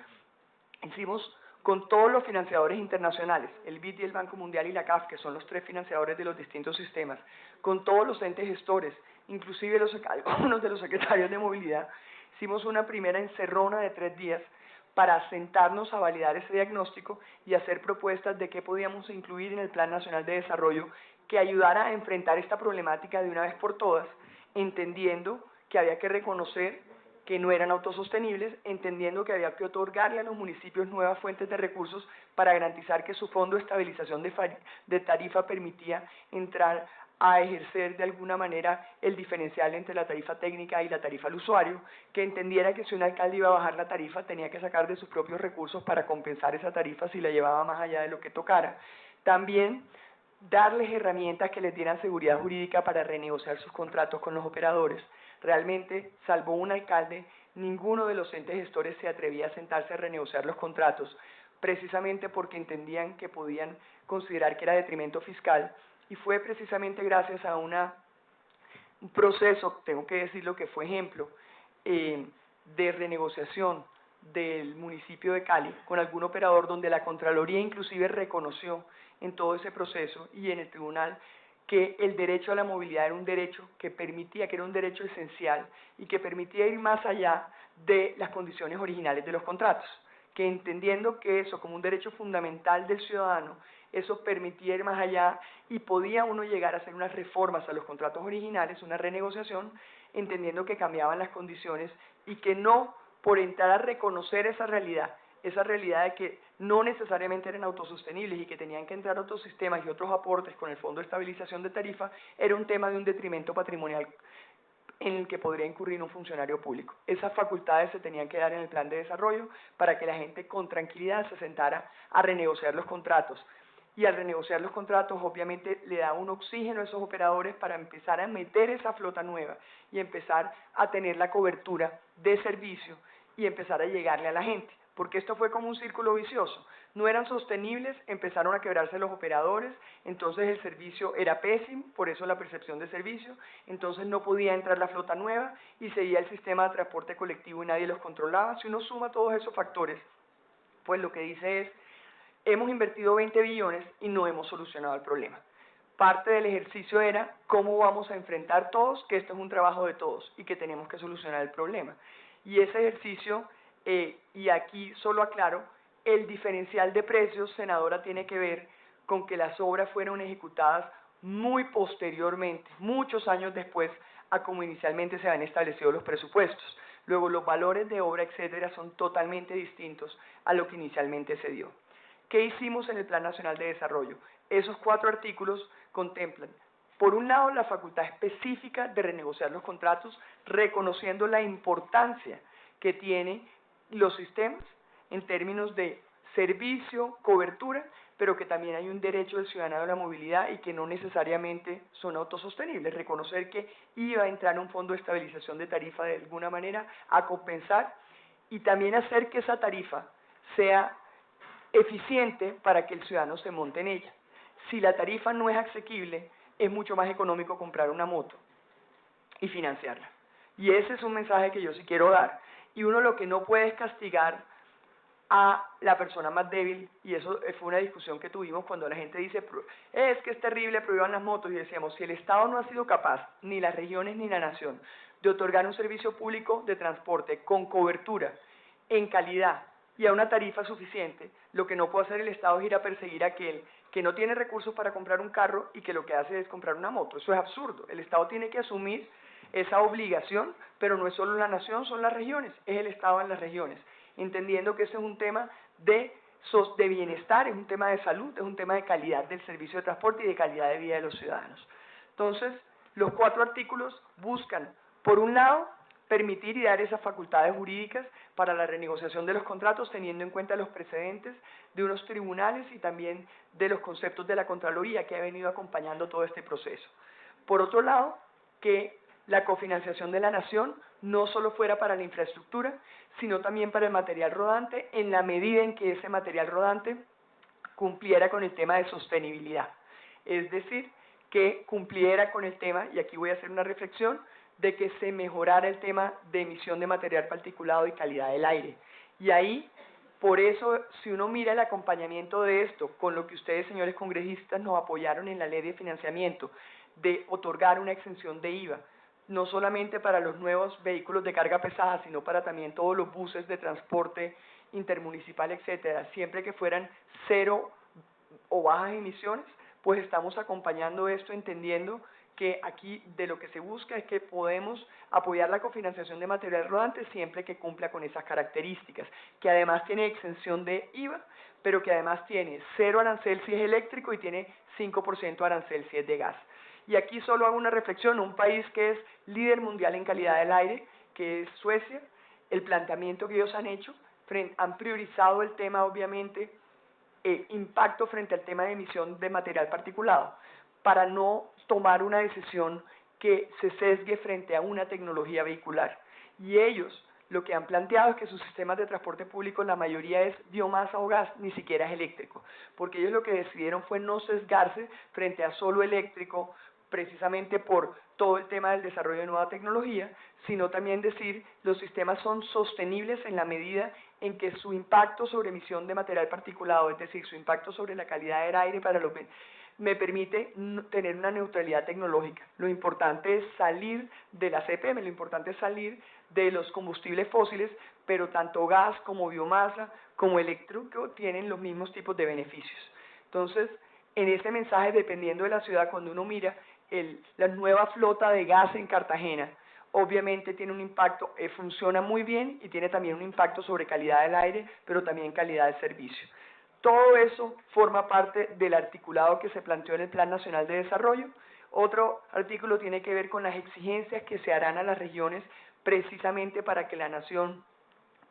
Speaker 5: hicimos con todos los financiadores internacionales, el BID y el Banco Mundial y la CAF, que son los tres financiadores de los distintos sistemas, con todos los entes gestores, inclusive algunos de los secretarios de movilidad, hicimos una primera encerrona de 3 días para sentarnos a validar ese diagnóstico y hacer propuestas de qué podíamos incluir en el Plan Nacional de Desarrollo que ayudara a enfrentar esta problemática de una vez por todas, entendiendo que había que reconocer que no eran autosostenibles, entendiendo que había que otorgarle a los municipios nuevas fuentes de recursos para garantizar que su fondo de estabilización de tarifa permitía entrar a ejercer de alguna manera el diferencial entre la tarifa técnica y la tarifa al usuario, que entendiera que si un alcalde iba a bajar la tarifa tenía que sacar de sus propios recursos para compensar esa tarifa si la llevaba más allá de lo que tocara. También darles herramientas que les dieran seguridad jurídica para renegociar sus contratos con los operadores. Realmente, salvo un alcalde, ninguno de los entes gestores se atrevía a sentarse a renegociar los contratos, precisamente porque entendían que podían considerar que era detrimento fiscal, y fue precisamente gracias a un proceso, tengo que decirlo que fue ejemplo, de renegociación del municipio de Cali con algún operador donde la Contraloría inclusive reconoció en todo ese proceso y en el tribunal que el derecho a la movilidad era un derecho que permitía, que era un derecho esencial y que permitía ir más allá de las condiciones originales de los contratos, que entendiendo que eso como un derecho fundamental del ciudadano, eso permitía ir más allá y podía uno llegar a hacer unas reformas a los contratos originales, una renegociación, entendiendo que cambiaban las condiciones y que no por entrar a reconocer esa realidad de que no necesariamente eran autosostenibles y que tenían que entrar otros sistemas y otros aportes con el Fondo de Estabilización de Tarifa, era un tema de un detrimento patrimonial en el que podría incurrir un funcionario público. Esas facultades se tenían que dar en el plan de desarrollo para que la gente con tranquilidad se sentara a renegociar los contratos. y al renegociar los contratos obviamente le da un oxígeno a esos operadores para empezar a meter esa flota nueva y empezar a tener la cobertura de servicio y empezar a llegarle a la gente, porque esto fue como un círculo vicioso. No eran sostenibles, empezaron a quebrarse los operadores, entonces el servicio era pésimo, por eso la percepción de servicio, entonces no podía entrar la flota nueva y seguía el sistema de transporte colectivo y nadie los controlaba. Si uno suma todos esos factores, pues lo que dice es, hemos invertido 20 billones y no hemos solucionado el problema. Parte del ejercicio era cómo vamos a enfrentar todos, que esto es un trabajo de todos y que tenemos que solucionar el problema. Y ese ejercicio, y aquí solo aclaro, el diferencial de precios, senadora, tiene que ver con que las obras fueron ejecutadas muy posteriormente, muchos años después a como inicialmente se habían establecido los presupuestos. Luego los valores de obra, etcétera, son totalmente distintos a lo que inicialmente se dio. ¿Qué hicimos en el Plan Nacional de Desarrollo? Esos 4 artículos contemplan, por un lado, la facultad específica de renegociar los contratos, reconociendo la importancia que tienen los sistemas en términos de servicio, cobertura, pero que también hay un derecho del ciudadano a la movilidad y que no necesariamente son autosostenibles. Reconocer que iba a entrar un fondo de estabilización de tarifa de alguna manera a compensar y también hacer que esa tarifa sea eficiente para que el ciudadano se monte en ella. Si la tarifa no es asequible, es mucho más económico comprar una moto y financiarla. Y ese es un mensaje que yo sí quiero dar. Y uno lo que no puede es castigar a la persona más débil, y eso fue una discusión que tuvimos cuando la gente dice, es que es terrible, prohíban las motos, y decíamos, si el Estado no ha sido capaz, ni las regiones ni la nación, de otorgar un servicio público de transporte con cobertura, en calidad y a una tarifa suficiente, lo que no puede hacer el Estado es ir a perseguir a aquel que no tiene recursos para comprar un carro y que lo que hace es comprar una moto. Eso es absurdo. El Estado tiene que asumir esa obligación, pero no es solo la nación, son las regiones, es el Estado en las regiones, entendiendo que ese es un tema de bienestar, es un tema de salud, es un tema de calidad del servicio de transporte y de calidad de vida de los ciudadanos. Entonces, los 4 artículos buscan, por un lado, permitir y dar esas facultades jurídicas para la renegociación de los contratos, teniendo en cuenta los precedentes de unos tribunales y también de los conceptos de la Contraloría que ha venido acompañando todo este proceso. Por otro lado, que la cofinanciación de la nación no solo fuera para la infraestructura, sino también para el material rodante, en la medida en que ese material rodante cumpliera con el tema de sostenibilidad. Es decir, que cumpliera con el tema, y aquí voy a hacer una reflexión, de que se mejorara el tema de emisión de material particulado y calidad del aire. Y ahí, por eso, si uno mira el acompañamiento de esto con lo que ustedes, señores congresistas, nos apoyaron en la ley de financiamiento, de otorgar una exención de IVA, no solamente para los nuevos vehículos de carga pesada, sino para también todos los buses de transporte intermunicipal, etcétera, siempre que fueran 0 o bajas emisiones, pues estamos acompañando esto entendiendo que aquí de lo que se busca es que podemos apoyar la cofinanciación de material rodante siempre que cumpla con esas características, que además tiene exención de IVA, pero que además tiene 0 arancel si es eléctrico y tiene 5% arancel si es de gas. Y aquí solo hago una reflexión, un país que es líder mundial en calidad del aire, que es Suecia, el planteamiento que ellos han hecho, han priorizado el tema obviamente, impacto frente al tema de emisión de material particulado, para no tomar una decisión que se sesgue frente a una tecnología vehicular. Y ellos lo que han planteado es que sus sistemas de transporte público la mayoría es biomasa o gas, ni siquiera es eléctrico, porque ellos lo que decidieron fue no sesgarse frente a solo eléctrico, precisamente por todo el tema del desarrollo de nueva tecnología, sino también decir los sistemas son sostenibles en la medida en que su impacto sobre emisión de material particulado, es decir, su impacto sobre la calidad del aire para los me permite tener una neutralidad tecnológica. Lo importante es salir de la CPM, lo importante es salir de los combustibles fósiles, pero tanto gas como biomasa como eléctrico tienen los mismos tipos de beneficios. Entonces, en ese mensaje, dependiendo de la ciudad, cuando uno mira la nueva flota de gas en Cartagena, obviamente tiene un impacto, funciona muy bien y tiene también un impacto sobre calidad del aire, pero también calidad del servicio. Todo eso forma parte del articulado que se planteó en el Plan Nacional de Desarrollo. Otro artículo tiene que ver con las exigencias que se harán a las regiones precisamente para que la nación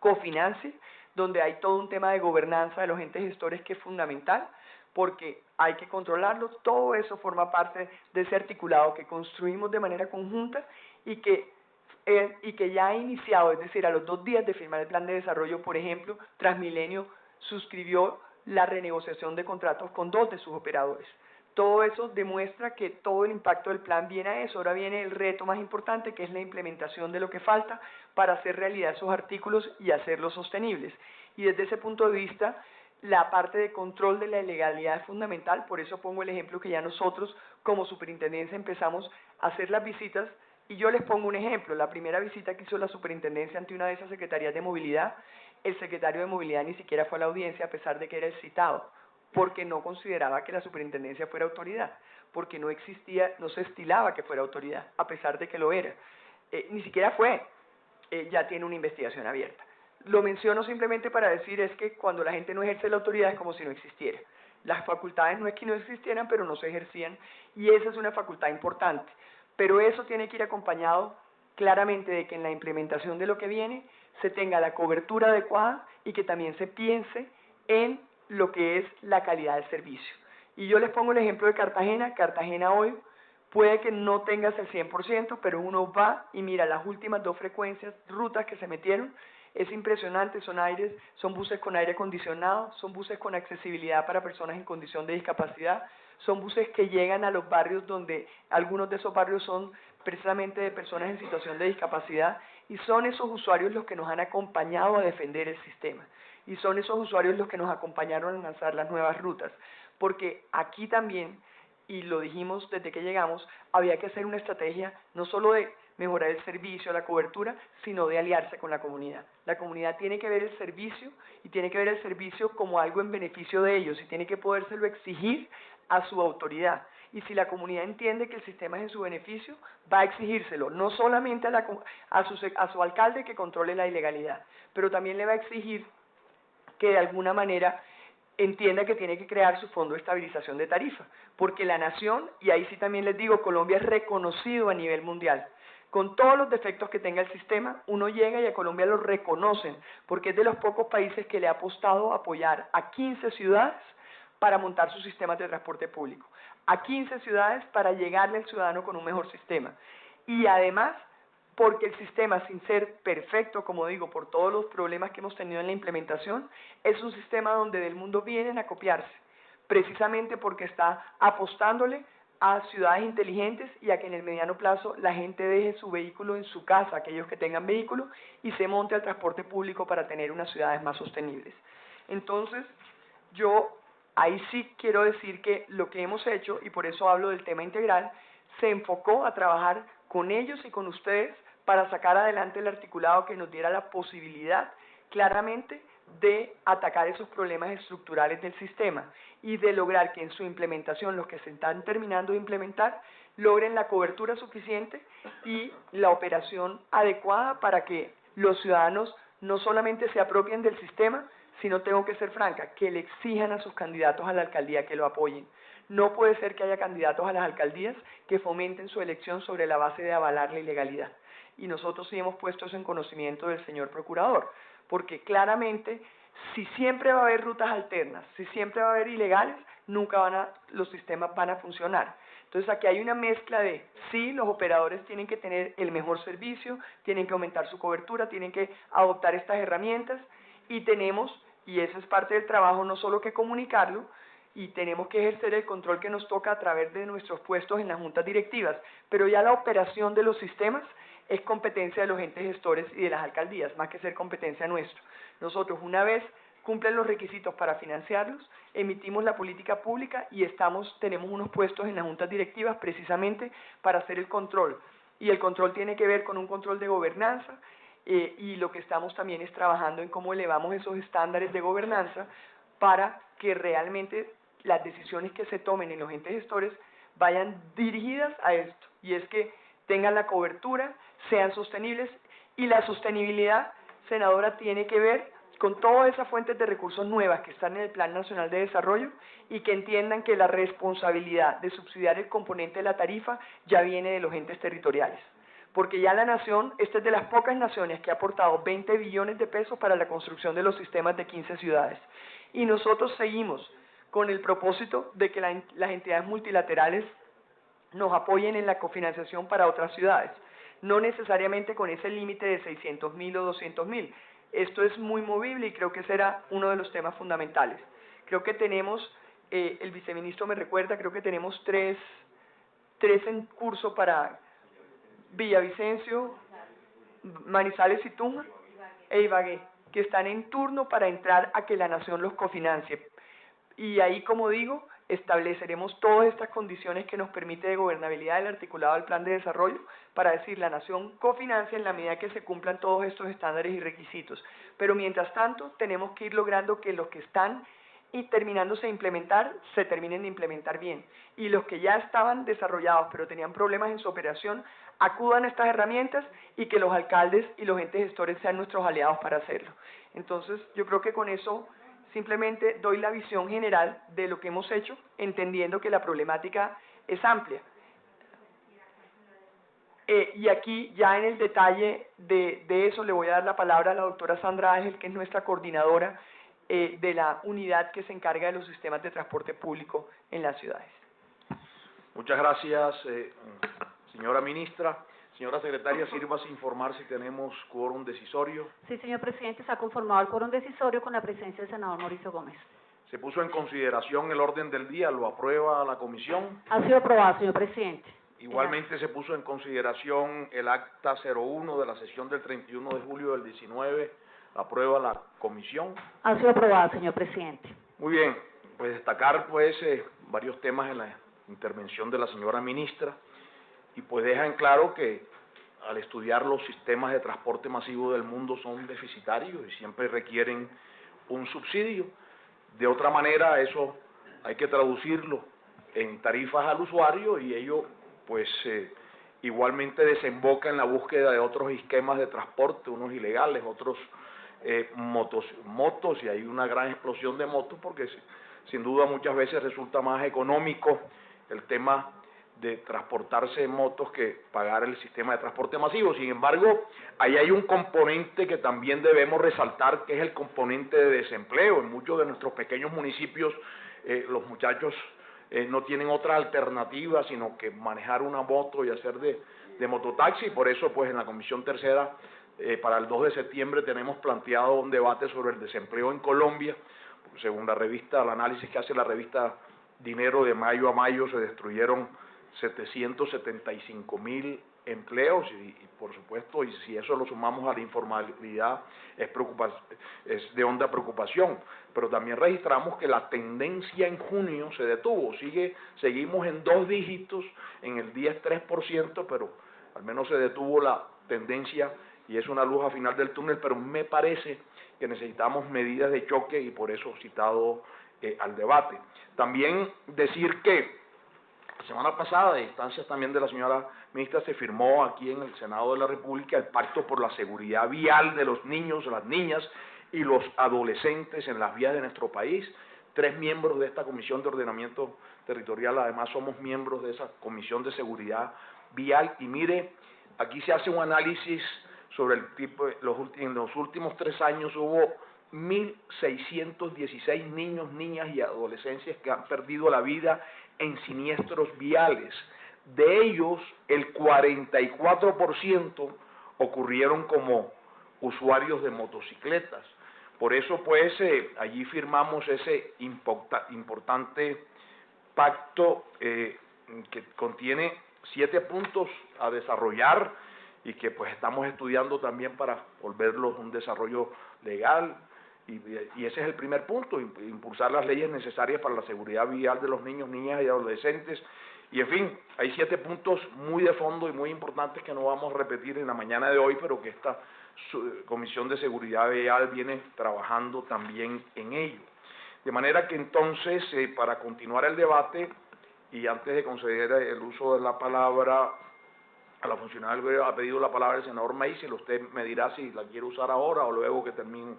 Speaker 5: cofinancie, donde hay todo un tema de gobernanza de los entes gestores que es fundamental, porque hay que controlarlo. Todo eso forma parte de ese articulado que construimos de manera conjunta y que ya ha iniciado, es decir, a los 2 días de firmar el plan de desarrollo, por ejemplo, Transmilenio suscribió la renegociación de contratos con 2 de sus operadores. Todo eso demuestra que todo el impacto del plan viene a eso. Ahora viene el reto más importante, que es la implementación de lo que falta para hacer realidad esos artículos y hacerlos sostenibles. Y desde ese punto de vista, la parte de control de la ilegalidad es fundamental. Por eso pongo el ejemplo que ya nosotros como superintendencia empezamos a hacer las visitas. Y yo les pongo un ejemplo. La primera visita que hizo la superintendencia ante una de esas secretarías de movilidad, el secretario de movilidad ni siquiera fue a la audiencia a pesar de que era el citado, porque no consideraba que la superintendencia fuera autoridad, porque no existía, no se estilaba que fuera autoridad, a pesar de que lo era. Ni siquiera fue, ya tiene una investigación abierta. Lo menciono simplemente para decir es que cuando la gente no ejerce la autoridad es como si no existiera. Las facultades no es que no existieran, pero no se ejercían, y esa es una facultad importante. Pero eso tiene que ir acompañado claramente de que en la implementación de lo que viene se tenga la cobertura adecuada y que también se piense en lo que es la calidad del servicio. Y yo les pongo el ejemplo de Cartagena. Cartagena hoy puede que no tengas el 100%, pero uno va y mira las últimas 2 frecuencias, rutas que se metieron. Es impresionante, son buses con aire acondicionado, son buses con accesibilidad para personas en condición de discapacidad, son buses que llegan a los barrios donde algunos de esos barrios son precisamente de personas en situación de discapacidad, y son esos usuarios los que nos han acompañado a defender el sistema, y son esos usuarios los que nos acompañaron a lanzar las nuevas rutas, porque aquí también, y lo dijimos desde que llegamos, había que hacer una estrategia no solo de mejorar el servicio, la cobertura, sino de aliarse con la comunidad. La comunidad tiene que ver el servicio y tiene que ver el servicio como algo en beneficio de ellos y tiene que podérselo exigir a su autoridad. Y si la comunidad entiende que el sistema es en su beneficio, va a exigírselo, no solamente a su alcalde que controle la ilegalidad, pero también le va a exigir que de alguna manera entienda que tiene que crear su fondo de estabilización de tarifa, porque la nación, y ahí sí también les digo, Colombia es reconocido a nivel mundial. Con todos los defectos que tenga el sistema, uno llega y a Colombia lo reconocen, porque es de los pocos países que le ha apostado a apoyar a 15 ciudades para montar sus sistemas de transporte público, a 15 ciudades para llegarle al ciudadano con un mejor sistema. Y además, porque el sistema, sin ser perfecto, como digo, por todos los problemas que hemos tenido en la implementación, es un sistema donde del mundo vienen a copiarse, precisamente porque está apostándole a ciudades inteligentes y a que en el mediano plazo la gente deje su vehículo en su casa, aquellos que tengan vehículo, y se monte al transporte público para tener unas ciudades más sostenibles. Entonces, yo ahí sí quiero decir que lo que hemos hecho, y por eso hablo del tema integral, se enfocó a trabajar con ellos y con ustedes para sacar adelante el articulado que nos diera la posibilidad claramente de atacar esos problemas estructurales del sistema y de lograr que en su implementación, los que se están terminando de implementar, logren la cobertura suficiente y la operación adecuada para que los ciudadanos no solamente se apropien del sistema, sino, tengo que ser franca, que le exijan a sus candidatos a la alcaldía que lo apoyen. No puede ser que haya candidatos a las alcaldías que fomenten su elección sobre la base de avalar la ilegalidad. Y nosotros sí hemos puesto eso en conocimiento del señor procurador, porque claramente, si siempre va a haber rutas alternas, si siempre va a haber ilegales, nunca los sistemas van a funcionar. Entonces aquí hay una mezcla de, sí, los operadores tienen que tener el mejor servicio, tienen que aumentar su cobertura, tienen que adoptar estas herramientas, y tenemos, y eso es parte del trabajo, no solo que comunicarlo, y tenemos que ejercer el control que nos toca a través de nuestros puestos en las juntas directivas, pero ya la operación de los sistemas es competencia de los entes gestores y de las alcaldías, más que ser competencia nuestra. Nosotros, una vez cumplen los requisitos para financiarlos, emitimos la política pública y tenemos unos puestos en las juntas directivas precisamente para hacer el control. Y el control tiene que ver con un control de gobernanza, y lo que estamos también es trabajando en cómo elevamos esos estándares de gobernanza para que realmente las decisiones que se tomen en los entes gestores vayan dirigidas a esto, y es que tengan la cobertura, sean sostenibles, y la sostenibilidad, senadora, tiene que ver con todas esas fuentes de recursos nuevas que están en el Plan Nacional de Desarrollo y que entiendan que la responsabilidad de subsidiar el componente de la tarifa ya viene de los entes territoriales. Porque ya la nación, esta es de las pocas naciones que ha aportado 20 billones de pesos para la construcción de los sistemas de 15 ciudades. Y nosotros seguimos con el propósito de que las entidades multilaterales nos apoyen en la cofinanciación para otras ciudades, no necesariamente con ese límite de 600.000 o 200.000. Esto es muy movible y creo que ese era uno de los temas fundamentales. Creo que tenemos, el viceministro me recuerda, creo que tenemos tres en curso para Villavicencio, Manizales y Tunja e Ibagué, que están en turno para entrar a que la Nación los cofinancie. Y ahí, como digo, estableceremos todas estas condiciones que nos permite de gobernabilidad del articulado del plan de desarrollo para decir la Nación cofinancia en la medida que se cumplan todos estos estándares y requisitos. Pero mientras tanto, tenemos que ir logrando que los que están y terminándose de implementar, se terminen de implementar bien. Y los que ya estaban desarrollados pero tenían problemas en su operación, acudan a estas herramientas y que los alcaldes y los entes gestores sean nuestros aliados para hacerlo. Entonces, yo creo que con eso simplemente doy la visión general de lo que hemos hecho, entendiendo que la problemática es amplia. Y aquí, ya en el detalle de eso, le voy a dar la palabra a la doctora Sandra Ángel, que es nuestra coordinadora de la unidad que se encarga de los sistemas de transporte público en las ciudades.
Speaker 1: Muchas gracias, señora ministra. Señora secretaria, sírvase informar si tenemos quórum decisorio.
Speaker 2: Sí, señor presidente, se ha conformado el quórum decisorio con la presencia del senador Mauricio Gómez.
Speaker 1: Se puso en consideración el orden del día, ¿lo aprueba la comisión?
Speaker 2: Ha sido aprobado, señor presidente.
Speaker 1: Igualmente se puso en consideración el acta 01 de la sesión del 31 de julio del 19, aprueba la comisión.
Speaker 2: Ha sido aprobado, señor presidente.
Speaker 1: Muy bien, pues destacar pues varios temas en la intervención de la señora ministra y pues deja en claro que al estudiar los sistemas de transporte masivo del mundo son deficitarios y siempre requieren un subsidio. De otra manera eso hay que traducirlo en tarifas al usuario y ello pues igualmente desemboca en la búsqueda de otros esquemas de transporte, unos ilegales, otros motos y hay una gran explosión de motos porque sin duda muchas veces resulta más económico el tema de transportarse en motos que pagar el sistema de transporte masivo. Sin embargo, ahí hay un componente que también debemos resaltar, que es el componente de desempleo. En muchos de nuestros pequeños municipios los muchachos no tienen otra alternativa sino que manejar una moto y hacer de mototaxi. Por eso, pues en la Comisión Tercera, para el 2 de septiembre tenemos planteado un debate sobre el desempleo en Colombia. Según la revista, el análisis que hace la revista Dinero, de mayo a mayo se destruyeron 775.000 empleos y por supuesto, y si eso lo sumamos a la informalidad, es de honda preocupación. Pero también registramos que la tendencia en junio se detuvo, seguimos en 2 dígitos, en el 10,3%, pero al menos se detuvo la tendencia y es una luz al final del túnel, pero me parece que necesitamos medidas de choque y por eso citado al debate. También decir que la semana pasada, de instancias también de la señora ministra, se firmó aquí en el Senado de la República el Pacto por la Seguridad Vial de los niños, las niñas y los adolescentes en las vías de nuestro país. 3 miembros de esta Comisión de Ordenamiento Territorial, además somos miembros de esa Comisión de Seguridad Vial, y mire, aquí se hace un análisis sobre el tipo, en los últimos 3 años hubo 1.616 niños, niñas y adolescentes que han perdido la vida en siniestros viales. De ellos, el 44% ocurrieron como usuarios de motocicletas. Por eso, pues, allí firmamos ese importante pacto que contiene 7 puntos a desarrollar y que pues estamos estudiando también para volverlos un desarrollo legal. Y ese es el primer punto, impulsar las leyes necesarias para la seguridad vial de los niños, niñas y adolescentes. Y en fin, hay 7 puntos muy de fondo y muy importantes que no vamos a repetir en la mañana de hoy, pero que esta Comisión de Seguridad Vial viene trabajando también en ello. De manera que entonces, para continuar el debate, y antes de conceder el uso de la palabra a la funcionaria del gobierno, ha pedido la palabra el senador Maíz, usted me dirá si la quiere usar ahora o luego que termine.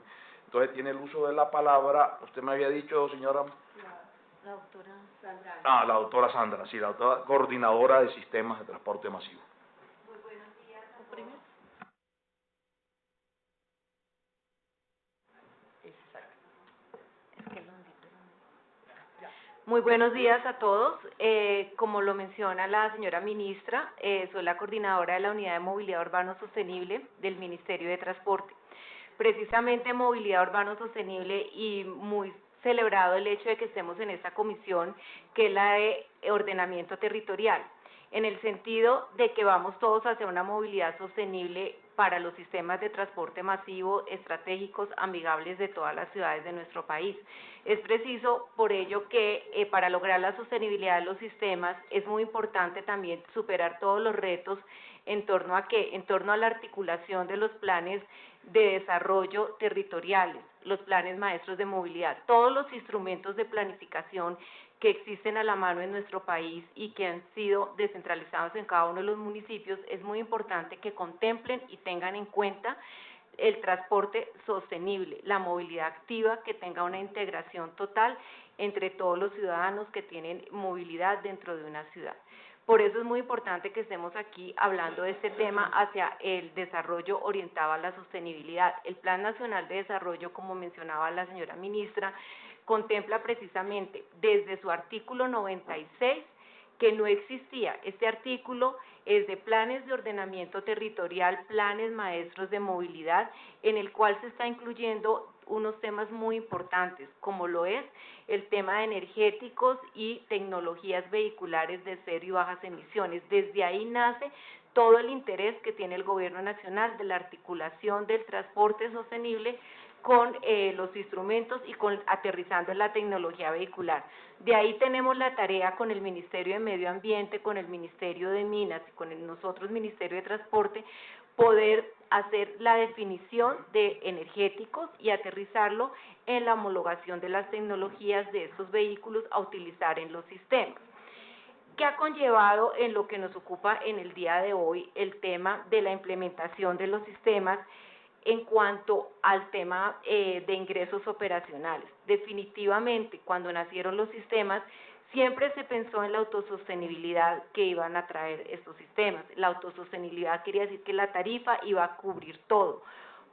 Speaker 1: Entonces tiene el uso de la palabra. Usted me había dicho, señora.
Speaker 2: La doctora Sandra.
Speaker 1: La doctora Sandra, sí, la doctora coordinadora de sistemas de transporte masivo.
Speaker 2: Muy buenos días. Primero.
Speaker 6: Muy buenos días a todos. Como lo menciona la señora ministra, soy la coordinadora de la Unidad de Movilidad Urbano Sostenible del Ministerio de Transporte. Precisamente movilidad urbano sostenible y muy celebrado el hecho de que estemos en esta comisión, que es la de ordenamiento territorial, en el sentido de que vamos todos hacia una movilidad sostenible para los sistemas de transporte masivo estratégicos amigables de todas las ciudades de nuestro país. Es preciso por ello que para lograr la sostenibilidad de los sistemas es muy importante también superar todos los retos en torno a qué, en torno a la articulación de los planes de desarrollo territoriales, los planes maestros de movilidad, todos los instrumentos de planificación que existen a la mano en nuestro país y que han sido descentralizados en cada uno de los municipios, es muy importante que contemplen y tengan en cuenta el transporte sostenible, la movilidad activa, que tenga una integración total entre todos los ciudadanos que tienen movilidad dentro de una ciudad. Por eso es muy importante que estemos aquí hablando de este tema hacia el desarrollo orientado a la sostenibilidad. El Plan Nacional de Desarrollo, como mencionaba la señora ministra, contempla precisamente desde su artículo 96 que no existía. Este artículo es de planes de ordenamiento territorial, planes maestros de movilidad, en el cual se está incluyendo unos temas muy importantes, como lo es el tema de energéticos y tecnologías vehiculares de cero y bajas emisiones. Desde ahí nace todo el interés que tiene el Gobierno Nacional de la articulación del transporte sostenible con los instrumentos y aterrizando en la tecnología vehicular. De ahí tenemos la tarea con el Ministerio de Medio Ambiente, con el Ministerio de Minas y con nosotros Ministerio de Transporte, poder hacer la definición de energéticos y aterrizarlo en la homologación de las tecnologías de estos vehículos a utilizar en los sistemas. ¿Qué ha conllevado en lo que nos ocupa en el día de hoy el tema de la implementación de los sistemas en cuanto al tema de ingresos operacionales? Definitivamente, cuando nacieron los sistemas, siempre se pensó en la autosostenibilidad que iban a traer estos sistemas. La autosostenibilidad quería decir que la tarifa iba a cubrir todo.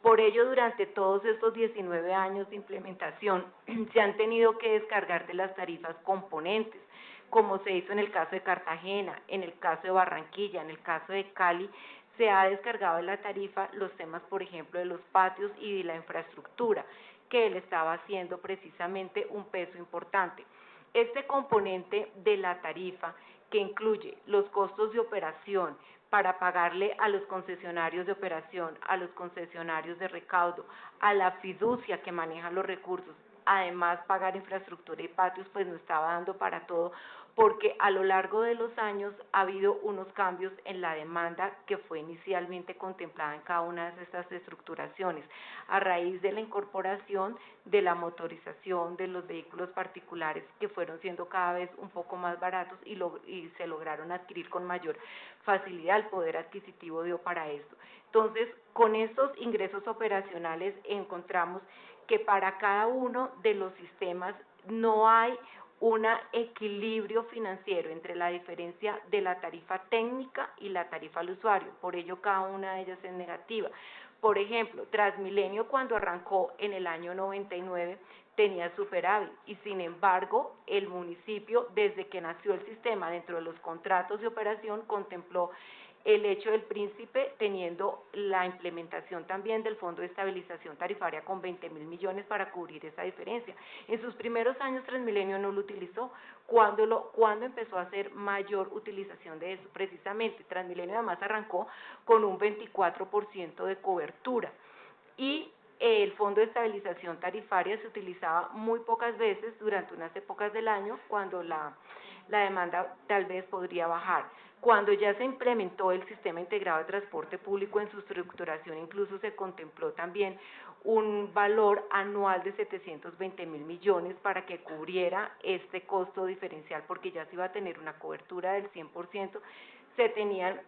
Speaker 6: Por ello, durante todos estos 19 años de implementación, se han tenido que descargar de las tarifas componentes, como se hizo en el caso de Cartagena, en el caso de Barranquilla, en el caso de Cali. Se ha descargado de la tarifa los temas, por ejemplo, de los patios y de la infraestructura, que él estaba haciendo precisamente un peso importante. Este componente de la tarifa, que incluye los costos de operación para pagarle a los concesionarios de operación, a los concesionarios de recaudo, a la fiducia que maneja los recursos, además pagar infraestructura y patios, pues no estaba dando para todo, porque a lo largo de los años ha habido unos cambios en la demanda que fue inicialmente contemplada en cada una de estas estructuraciones, a raíz de la incorporación de la motorización de los vehículos particulares, que fueron siendo cada vez un poco más baratos y se lograron adquirir con mayor facilidad. El poder adquisitivo dio para esto. Entonces, con estos ingresos operacionales encontramos que para cada uno de los sistemas no hay un equilibrio financiero entre la diferencia de la tarifa técnica y la tarifa al usuario, por ello cada una de ellas es negativa. Por ejemplo, Transmilenio, cuando arrancó en el año 99 tenía superávit y sin embargo el municipio, desde que nació el sistema, dentro de los contratos de operación contempló el hecho del Príncipe, teniendo la implementación también del Fondo de Estabilización Tarifaria con 20.000 millones para cubrir esa diferencia. En sus primeros años Transmilenio no lo utilizó. ¿Cuándo empezó a hacer mayor utilización de eso? Precisamente, Transmilenio además arrancó con un 24% de cobertura y el Fondo de Estabilización Tarifaria se utilizaba muy pocas veces durante unas épocas del año cuando la demanda tal vez podría bajar. Cuando ya se implementó el Sistema Integrado de Transporte Público en su estructuración, incluso se contempló también un valor anual de 720.000 millones para que cubriera este costo diferencial, porque ya se iba a tener una cobertura del 100%, se tenían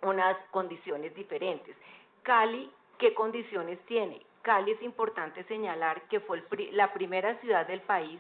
Speaker 6: unas condiciones diferentes. Cali, ¿qué condiciones tiene? Cali, es importante señalar que fue la primera ciudad del país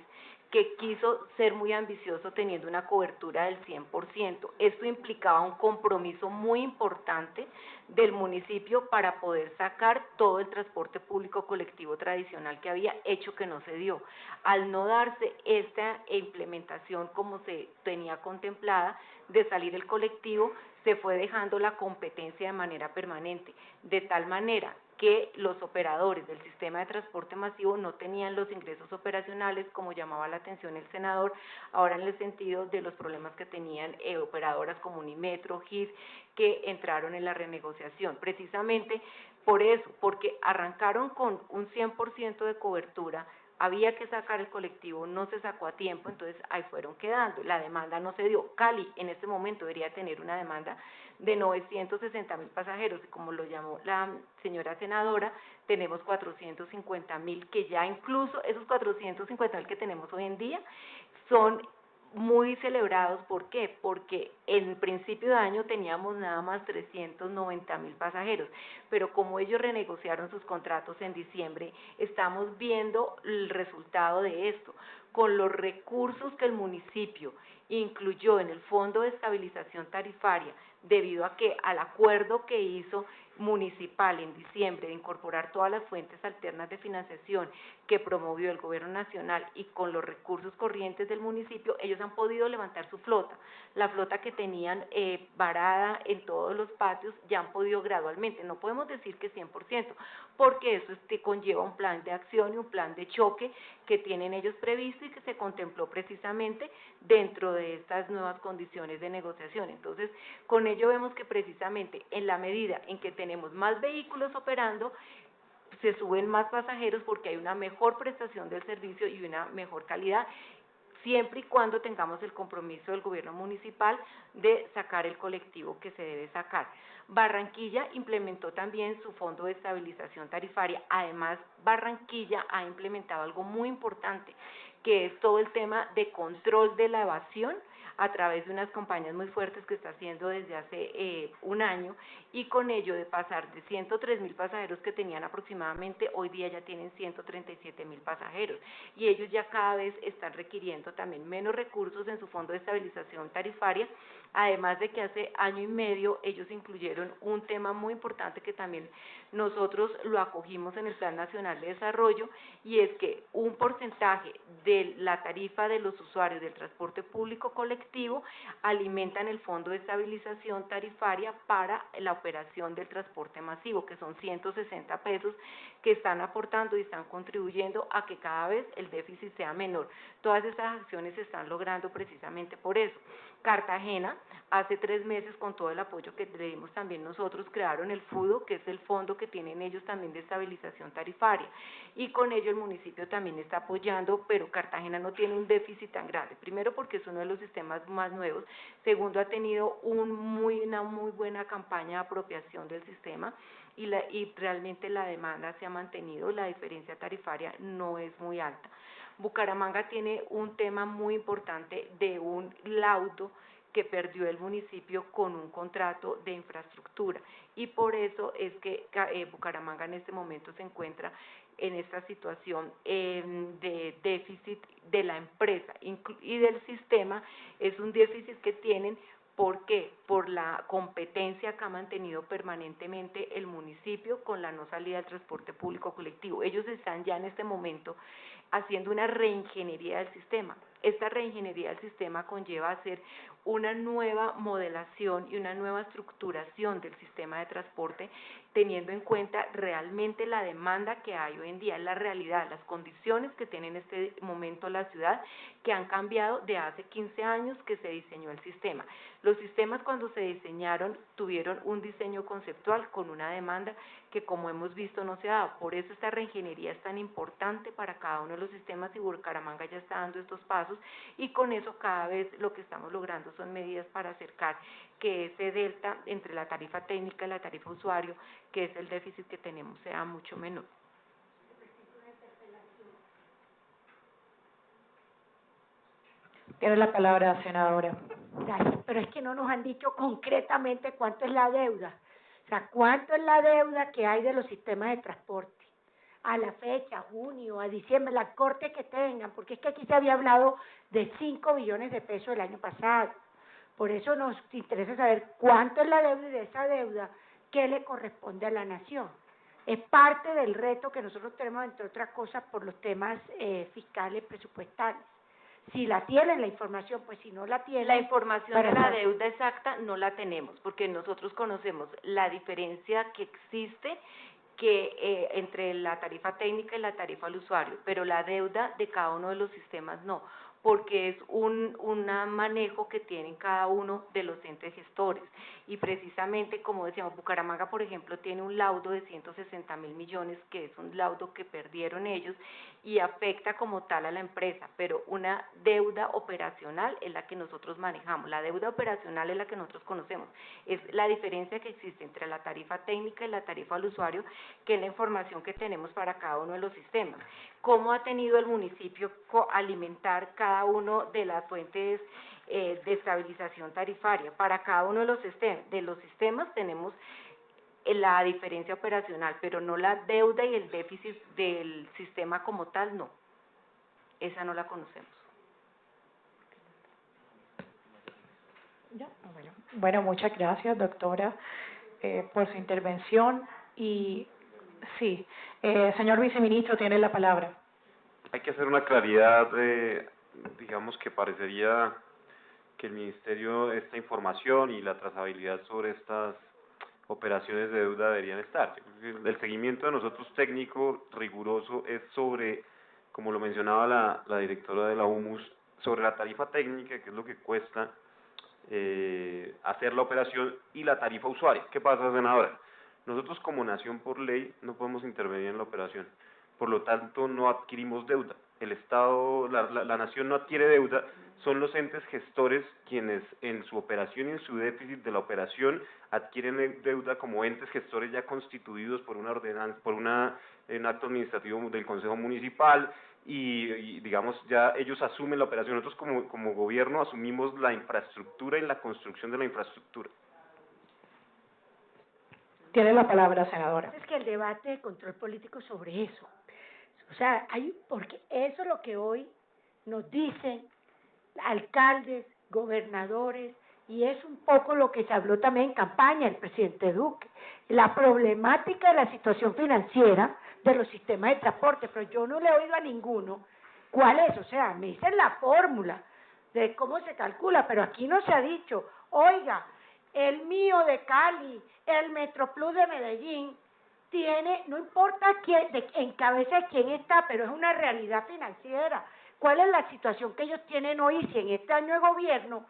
Speaker 6: que quiso ser muy ambicioso teniendo una cobertura del 100%. Esto implicaba un compromiso muy importante del municipio para poder sacar todo el transporte público colectivo tradicional que había, hecho que no se dio. Al no darse esta implementación como se tenía contemplada de salir el colectivo, se fue dejando la competencia de manera permanente, de tal manera que los operadores del sistema de transporte masivo no tenían los ingresos operacionales, como llamaba la atención el senador, ahora en el sentido de los problemas que tenían operadoras como Unimetro, GIF, que entraron en la renegociación. Precisamente por eso, porque arrancaron con un 100% de cobertura, había que sacar el colectivo, no se sacó a tiempo, entonces ahí fueron quedando, la demanda no se dio. Cali en este momento debería tener una demanda de 960.000 pasajeros, y como lo llamó la señora senadora, tenemos 450.000, que ya incluso esos 450.000 que tenemos hoy en día son muy celebrados. ¿Por qué? Porque en principio de año teníamos nada más 390.000 pasajeros, pero como ellos renegociaron sus contratos en diciembre, estamos viendo el resultado de esto. Con los recursos que el municipio incluyó en el Fondo de Estabilización Tarifaria, debido a que al acuerdo que hizo municipal en diciembre de incorporar todas las fuentes alternas de financiación que promovió el gobierno nacional, y con los recursos corrientes del municipio, ellos han podido levantar su flota. La flota que tenían varada en todos los patios ya han podido gradualmente, no podemos decir que 100%, porque eso conlleva un plan de acción y un plan de choque que tienen ellos previsto y que se contempló precisamente dentro de estas nuevas condiciones de negociación. Entonces, con ello vemos que precisamente en la medida en que tenemos más vehículos operando, se suben más pasajeros porque hay una mejor prestación del servicio y una mejor calidad, siempre y cuando tengamos el compromiso del gobierno municipal de sacar el colectivo que se debe sacar. Barranquilla implementó también su fondo de estabilización tarifaria. Además, Barranquilla ha implementado algo muy importante, que es todo el tema de control de la evasión a través de unas campañas muy fuertes que está haciendo desde hace un año, y con ello de pasar de 103.000 pasajeros que tenían aproximadamente, hoy día ya tienen 137.000 pasajeros, y ellos ya cada vez están requiriendo también menos recursos en su fondo de estabilización tarifaria, además de que hace año y medio ellos incluyeron un tema muy importante que también nosotros lo acogimos en el Plan Nacional de Desarrollo, y es que un porcentaje de la tarifa de los usuarios del transporte público colectivo alimentan el Fondo de Estabilización Tarifaria para la operación del transporte masivo, que son 160 pesos que están aportando y están contribuyendo a que cada vez el déficit sea menor. Todas estas acciones se están logrando precisamente por eso. Cartagena, hace 3 meses, con todo el apoyo que le dimos también nosotros, crearon el FUDO, que es el fondo que tienen ellos también de estabilización tarifaria, y con ello el municipio también está apoyando, pero Cartagena no tiene un déficit tan grande, primero porque es uno de los sistemas más nuevos, segundo ha tenido una muy buena campaña de apropiación del sistema, y realmente la demanda se ha mantenido, la diferencia tarifaria no es muy alta. Bucaramanga tiene un tema muy importante de un laudo que perdió el municipio con un contrato de infraestructura, y por eso es que Bucaramanga en este momento se encuentra en esta situación de déficit de la empresa y del sistema. Es un déficit que tienen. ¿Por qué? Por la competencia que ha mantenido permanentemente el municipio con la no salida del transporte público colectivo. Ellos están ya en este momento haciendo una reingeniería del sistema. Esta reingeniería del sistema conlleva hacer una nueva modelación y una nueva estructuración del sistema de transporte, teniendo en cuenta realmente la demanda que hay hoy en día, la realidad, las condiciones que tiene en este momento la ciudad, que han cambiado de hace 15 años que se diseñó el sistema. Los sistemas, cuando se diseñaron, tuvieron un diseño conceptual con una demanda que, como hemos visto, no se ha dado. Por eso esta reingeniería es tan importante para cada uno de los sistemas, y Bucaramanga ya está dando estos pasos, y con eso cada vez lo que estamos logrando son medidas para acercar que ese delta entre la tarifa técnica y la tarifa usuario, que es el déficit que tenemos, sea mucho menor.
Speaker 7: Tiene la palabra, senadora.
Speaker 3: Gracias, pero es que no nos han dicho concretamente cuánto es la deuda. O sea, cuánto es la deuda que hay de los sistemas de transporte. a la fecha, junio, a diciembre, la corte que tengan, porque es que aquí se había hablado de 5 billones de pesos el año pasado. Por eso nos interesa saber cuánto es la deuda y de esa deuda, qué le corresponde a la nación. Es parte del reto que nosotros tenemos, entre otras cosas, por los temas fiscales, presupuestales. Si la tienen la información, pues si no la tienen...
Speaker 6: La información de la
Speaker 3: saber.
Speaker 6: deuda exacta no la tenemos, porque nosotros conocemos la diferencia que existe entre la tarifa técnica y la tarifa al usuario, pero la deuda de cada uno de los sistemas no, porque es un manejo que tienen cada uno de los entes gestores. Y precisamente, como decíamos, Bucaramanga, por ejemplo, tiene un laudo de 160.000 millones, que es un laudo que perdieron ellos y afecta como tal a la empresa, pero una deuda operacional es la que nosotros manejamos. La deuda operacional es la que nosotros conocemos. Es la diferencia que existe entre la tarifa técnica y la tarifa al usuario, que es la información que tenemos para cada uno de los sistemas. ¿Cómo ha tenido el municipio alimentar cada uno de las fuentes de estabilización tarifaria? Para cada uno de los sistemas tenemos la diferencia operacional, pero no la deuda y el déficit del sistema como tal, no. Esa no la conocemos.
Speaker 7: Ya, bueno, muchas gracias, doctora, por su intervención. Y sí, señor viceministro, tiene la palabra.
Speaker 8: Hay que hacer una claridad, digamos que parecería que el Ministerio, esta información y la trazabilidad sobre estas operaciones de deuda deberían estar. El seguimiento de nosotros técnico, riguroso, es sobre, como lo mencionaba la directora de la UMUS, sobre la tarifa técnica, que es lo que cuesta hacer la operación, y la tarifa usuaria. ¿Qué pasa, senadora? Nosotros como nación por ley no podemos intervenir en la operación, por lo tanto no adquirimos deuda. El Estado, la nación no adquiere deuda, son los entes gestores quienes en su operación y en su déficit de la operación adquieren deuda como entes gestores ya constituidos por una ordenanza, por un acto administrativo del Consejo Municipal, y digamos ya ellos asumen la operación. Nosotros como gobierno asumimos la infraestructura y la construcción de la infraestructura.
Speaker 7: Tiene la palabra, senadora.
Speaker 3: Es que el debate de control político sobre eso, o sea, porque eso es lo que hoy nos dicen alcaldes, gobernadores, y es un poco lo que se habló también en campaña el presidente Duque, la problemática de la situación financiera de los sistemas de transporte, pero yo no le he oído a ninguno cuál es, o sea, me dicen la fórmula de cómo se calcula, pero aquí no se ha dicho, oiga, el mío de Cali, el Metroplus de Medellín, tiene, no importa en cabeza de quién está, pero es una realidad financiera. ¿Cuál es la situación que ellos tienen hoy? Si en este año de gobierno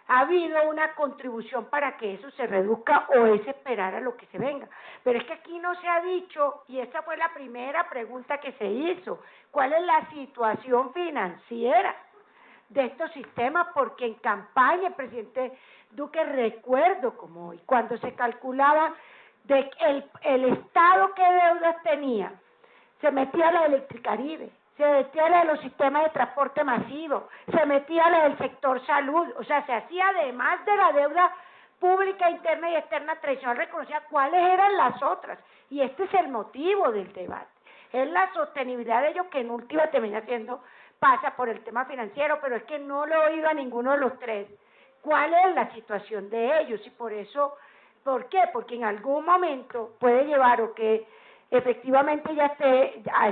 Speaker 3: ha habido una contribución para que eso se reduzca o es esperar a lo que se venga. Pero es que aquí no se ha dicho, y esa fue la primera pregunta que se hizo, ¿cuál es la situación financiera de estos sistemas? Porque en campaña el presidente Duque, recuerdo como hoy, cuando se calculaba de el Estado qué deudas tenía, se metía la de Electricaribe, se metía la de los sistemas de transporte masivo, se metía la del sector salud, o sea, se hacía además de la deuda pública interna y externa tradicional, reconocía cuáles eran las otras, y este es el motivo del debate, es la sostenibilidad de ellos que en última termina siendo, pasa por el tema financiero, pero es que no lo he oído a ninguno de los tres, cuál es la situación de ellos, y por eso, ¿por qué? Porque en algún momento puede llevar o que efectivamente ya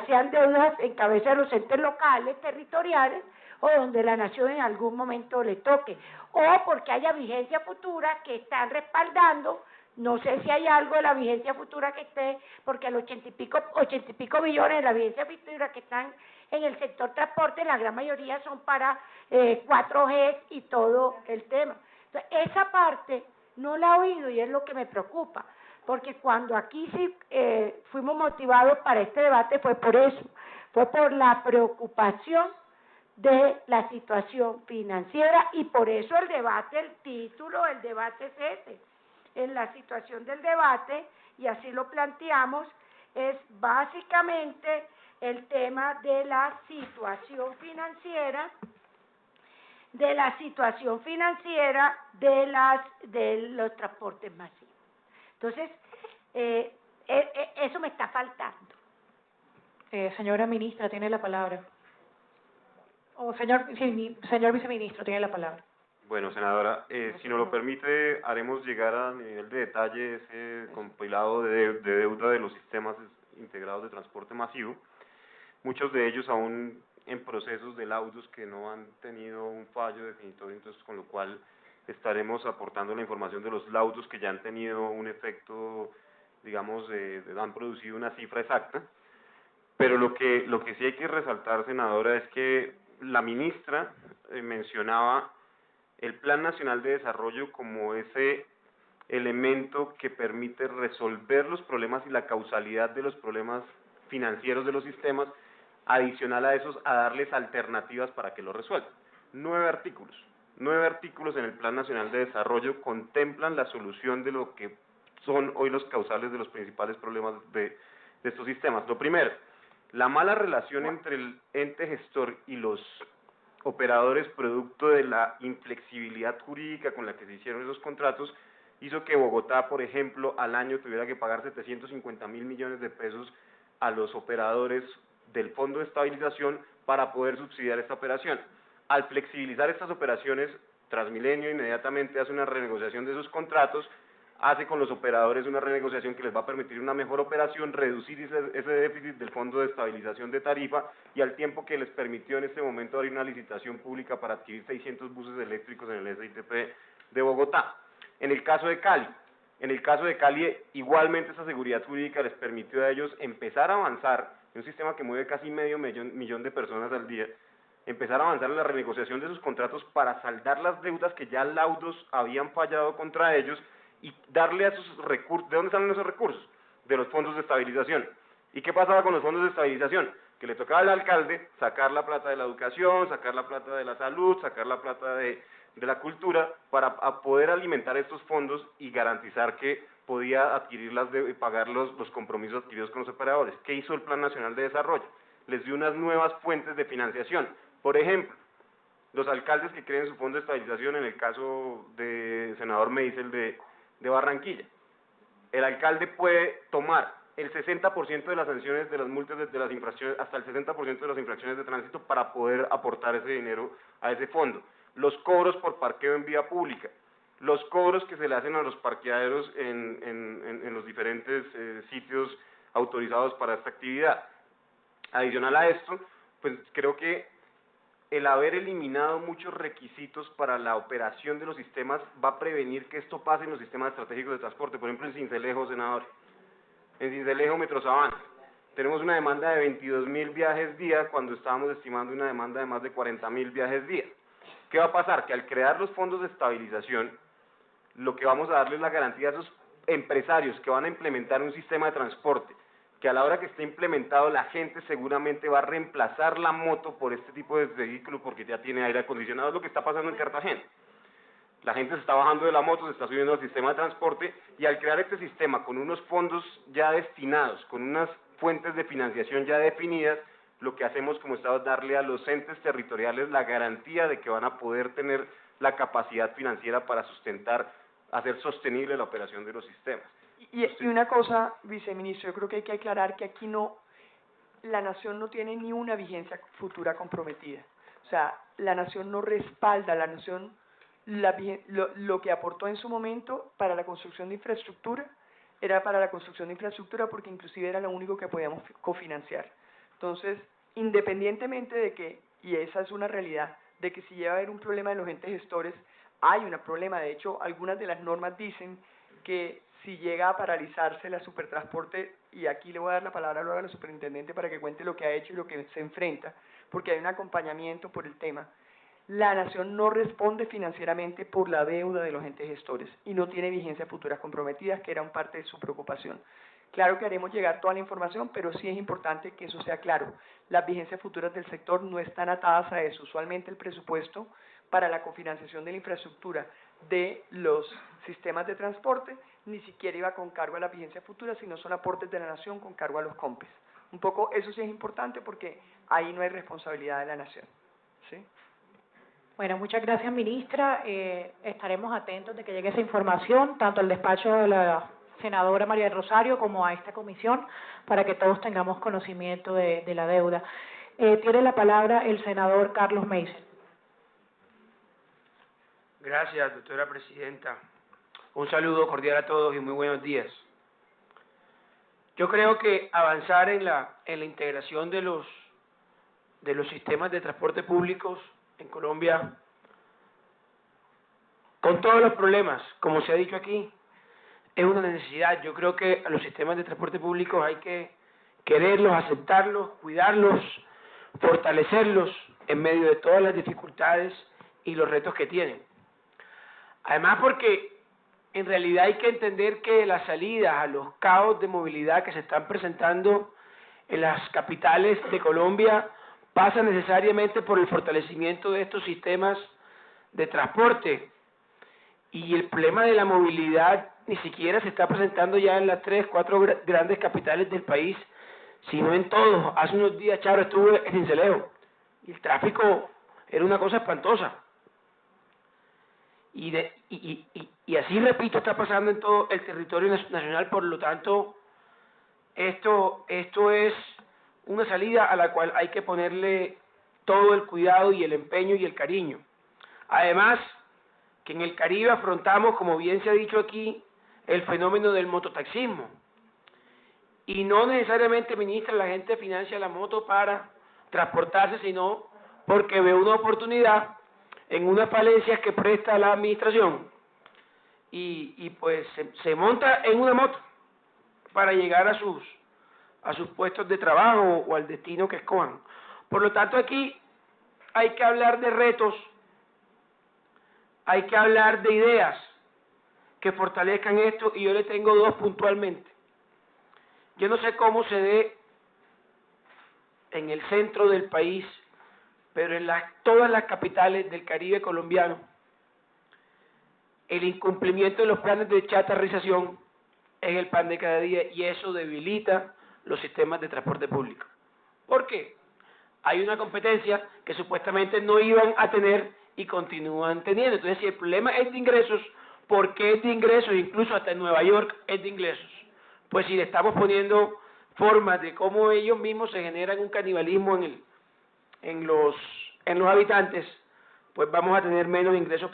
Speaker 3: sean deudas en cabeza de los entes locales, territoriales, o donde la nación en algún momento le toque, o porque haya vigencia futura que están respaldando, no sé si hay algo de la vigencia futura que esté, porque los 80 y pico billones de la vigencia futura que están en el sector transporte, la gran mayoría son para 4G y todo el tema. Entonces, esa parte no la he oído y es lo que me preocupa, porque cuando aquí sí fuimos motivados para este debate fue por eso, fue por la preocupación de la situación financiera y por eso el debate, el título del debate es ese. En la situación del debate, y así lo planteamos, es básicamente el tema de la situación financiera, de los transportes masivos. Entonces, eso me está faltando.
Speaker 7: Señora ministra, tiene la palabra. O señor viceministro, tiene la palabra.
Speaker 8: Bueno, senadora, si nos lo permite, haremos llegar a nivel de detalle ese compilado de deuda de los sistemas integrados de transporte masivo, muchos de ellos aún en procesos de laudos que no han tenido un fallo definitorio, entonces con lo cual estaremos aportando la información de los laudos que ya han tenido un efecto, digamos, han producido una cifra exacta, pero lo que sí hay que resaltar, senadora, es que la ministra mencionaba el Plan Nacional de Desarrollo como ese elemento que permite resolver los problemas y la causalidad de los problemas financieros de los sistemas, adicional a esos, a darles alternativas para que lo resuelvan. 9 artículos en el Plan Nacional de Desarrollo contemplan la solución de lo que son hoy los causales de los principales problemas de estos sistemas. Lo primero, la mala relación entre el ente gestor y los operadores, producto de la inflexibilidad jurídica con la que se hicieron esos contratos, hizo que Bogotá, por ejemplo, al año tuviera que pagar 750.000 millones de pesos a los operadores del Fondo de Estabilización para poder subsidiar esta operación. Al flexibilizar estas operaciones, Transmilenio inmediatamente hace una renegociación de esos contratos, hace con los operadores una renegociación que les va a permitir una mejor operación, reducir ese déficit del Fondo de Estabilización de Tarifa, y al tiempo que les permitió en este momento abrir una licitación pública para adquirir 600 buses eléctricos en el SITP de Bogotá. En el caso de Cali, igualmente esa seguridad jurídica les permitió a ellos empezar a avanzar en un sistema que mueve casi medio millón de personas al día, empezar a avanzar en la renegociación de sus contratos para saldar las deudas que ya laudos habían fallado contra ellos y darle a esos recursos. ¿De dónde salen esos recursos? De los fondos de estabilización. ¿Y qué pasaba con los fondos de estabilización? Que le tocaba al alcalde sacar la plata de la educación, sacar la plata de la salud, sacar la plata de la cultura para poder alimentar estos fondos y garantizar que podía adquirir pagar los compromisos adquiridos con los operadores. ¿Qué hizo el Plan Nacional de Desarrollo? Les dio unas nuevas fuentes de financiación. Por ejemplo, los alcaldes que creen su fondo de estabilización, en el caso de senador Meisel de Barranquilla, el alcalde puede tomar el 60% de las sanciones de las multas de las infracciones, hasta el 60% de las infracciones de tránsito, para poder aportar ese dinero a ese fondo. Los cobros por parqueo en vía pública, los cobros que se le hacen a los parqueaderos en los diferentes sitios autorizados para esta actividad. Adicional a esto, pues creo que el haber eliminado muchos requisitos para la operación de los sistemas va a prevenir que esto pase en los sistemas estratégicos de transporte. Por ejemplo, en Sincelejo, senador, en Sincelejo, Metro Sabana, tenemos una demanda de 22.000 viajes día cuando estábamos estimando una demanda de más de 40.000 viajes día. ¿Qué va a pasar? Que al crear los fondos de estabilización, lo que vamos a darle es la garantía a esos empresarios que van a implementar un sistema de transporte, que a la hora que esté implementado la gente seguramente va a reemplazar la moto por este tipo de vehículo porque ya tiene aire acondicionado. Es lo que está pasando en Cartagena. La gente se está bajando de la moto, se está subiendo al sistema de transporte, y al crear este sistema con unos fondos ya destinados, con unas fuentes de financiación ya definidas, lo que hacemos como Estado es darle a los entes territoriales la garantía de que van a poder tener la capacidad financiera para sustentar, hacer sostenible la operación de los sistemas.
Speaker 5: Y una cosa, viceministro, yo creo que hay que aclarar que aquí la nación no tiene ni una vigencia futura comprometida. O sea, la nación no respalda, la nación lo que aportó en su momento para la construcción de infraestructura era para la construcción de infraestructura porque inclusive era lo único que podíamos cofinanciar. Entonces, independientemente de que, y esa es una realidad, de que si llega a haber un problema de los entes gestores, hay un problema. De hecho, algunas de las normas dicen que si llega a paralizarse la supertransporte, y aquí le voy a dar la palabra luego a la superintendente para que cuente lo que ha hecho y lo que se enfrenta, porque hay un acompañamiento por el tema, la nación no responde financieramente por la deuda de los entes gestores y no tiene vigencias futuras comprometidas, que era un parte de su preocupación. Claro que haremos llegar toda la información, pero sí es importante que eso sea claro. Las vigencias futuras del sector no están atadas a eso. Usualmente el presupuesto para la cofinanciación de la infraestructura de los sistemas de transporte ni siquiera iba con cargo a la vigencia futura, sino son aportes de la nación con cargo a los COMPES. Un poco eso sí es importante porque ahí no hay responsabilidad de la nación. ¿Sí?
Speaker 7: Bueno, muchas gracias, ministra. Estaremos atentos de que llegue esa información, tanto al despacho de la senadora María del Rosario como a esta comisión para que todos tengamos conocimiento de la deuda. Tiene la palabra el senador Carlos Meissen.
Speaker 9: Gracias, doctora presidenta. Un saludo cordial a todos y muy buenos días. Yo creo que avanzar en la integración de los sistemas de transporte públicos en Colombia, con todos los problemas, como se ha dicho aquí, es una necesidad. Yo creo que a los sistemas de transporte públicos hay que quererlos, aceptarlos, cuidarlos, fortalecerlos en medio de todas las dificultades y los retos que tienen. Además, porque en realidad hay que entender que las salidas a los caos de movilidad que se están presentando en las capitales de Colombia pasan necesariamente por el fortalecimiento de estos sistemas de transporte. Y el problema de la movilidad ni siquiera se está presentando ya en las 3, 4 grandes capitales del país, sino en todos. Hace unos días, Charo, estuve en Sincelejo y el tráfico era una cosa espantosa. Y así, repito, está pasando en todo el territorio nacional. Por lo tanto, esto es una salida a la cual hay que ponerle todo el cuidado y el empeño y el cariño. Además, que en el Caribe afrontamos, como bien se ha dicho aquí, el fenómeno del mototaxismo. Y no necesariamente, ministra, la gente financia la moto para transportarse, sino porque ve una oportunidad en unas falencias que presta la administración y pues se monta en una moto para llegar a sus puestos de trabajo o al destino que escojan. Por lo tanto, aquí hay que hablar de retos, hay que hablar de ideas que fortalezcan esto, y yo le tengo 2 puntualmente. Yo no sé cómo se dé en el centro del país, pero en todas las capitales del Caribe colombiano, el incumplimiento de los planes de chatarrización es el pan de cada día, y eso debilita los sistemas de transporte público. ¿Por qué? Hay una competencia que supuestamente no iban a tener y continúan teniendo. Entonces, si el problema es de ingresos, ¿por qué es de ingresos? Incluso hasta en Nueva York es de ingresos. Pues si le estamos poniendo formas de cómo ellos mismos se generan un canibalismo en los habitantes, pues vamos a tener menos ingresos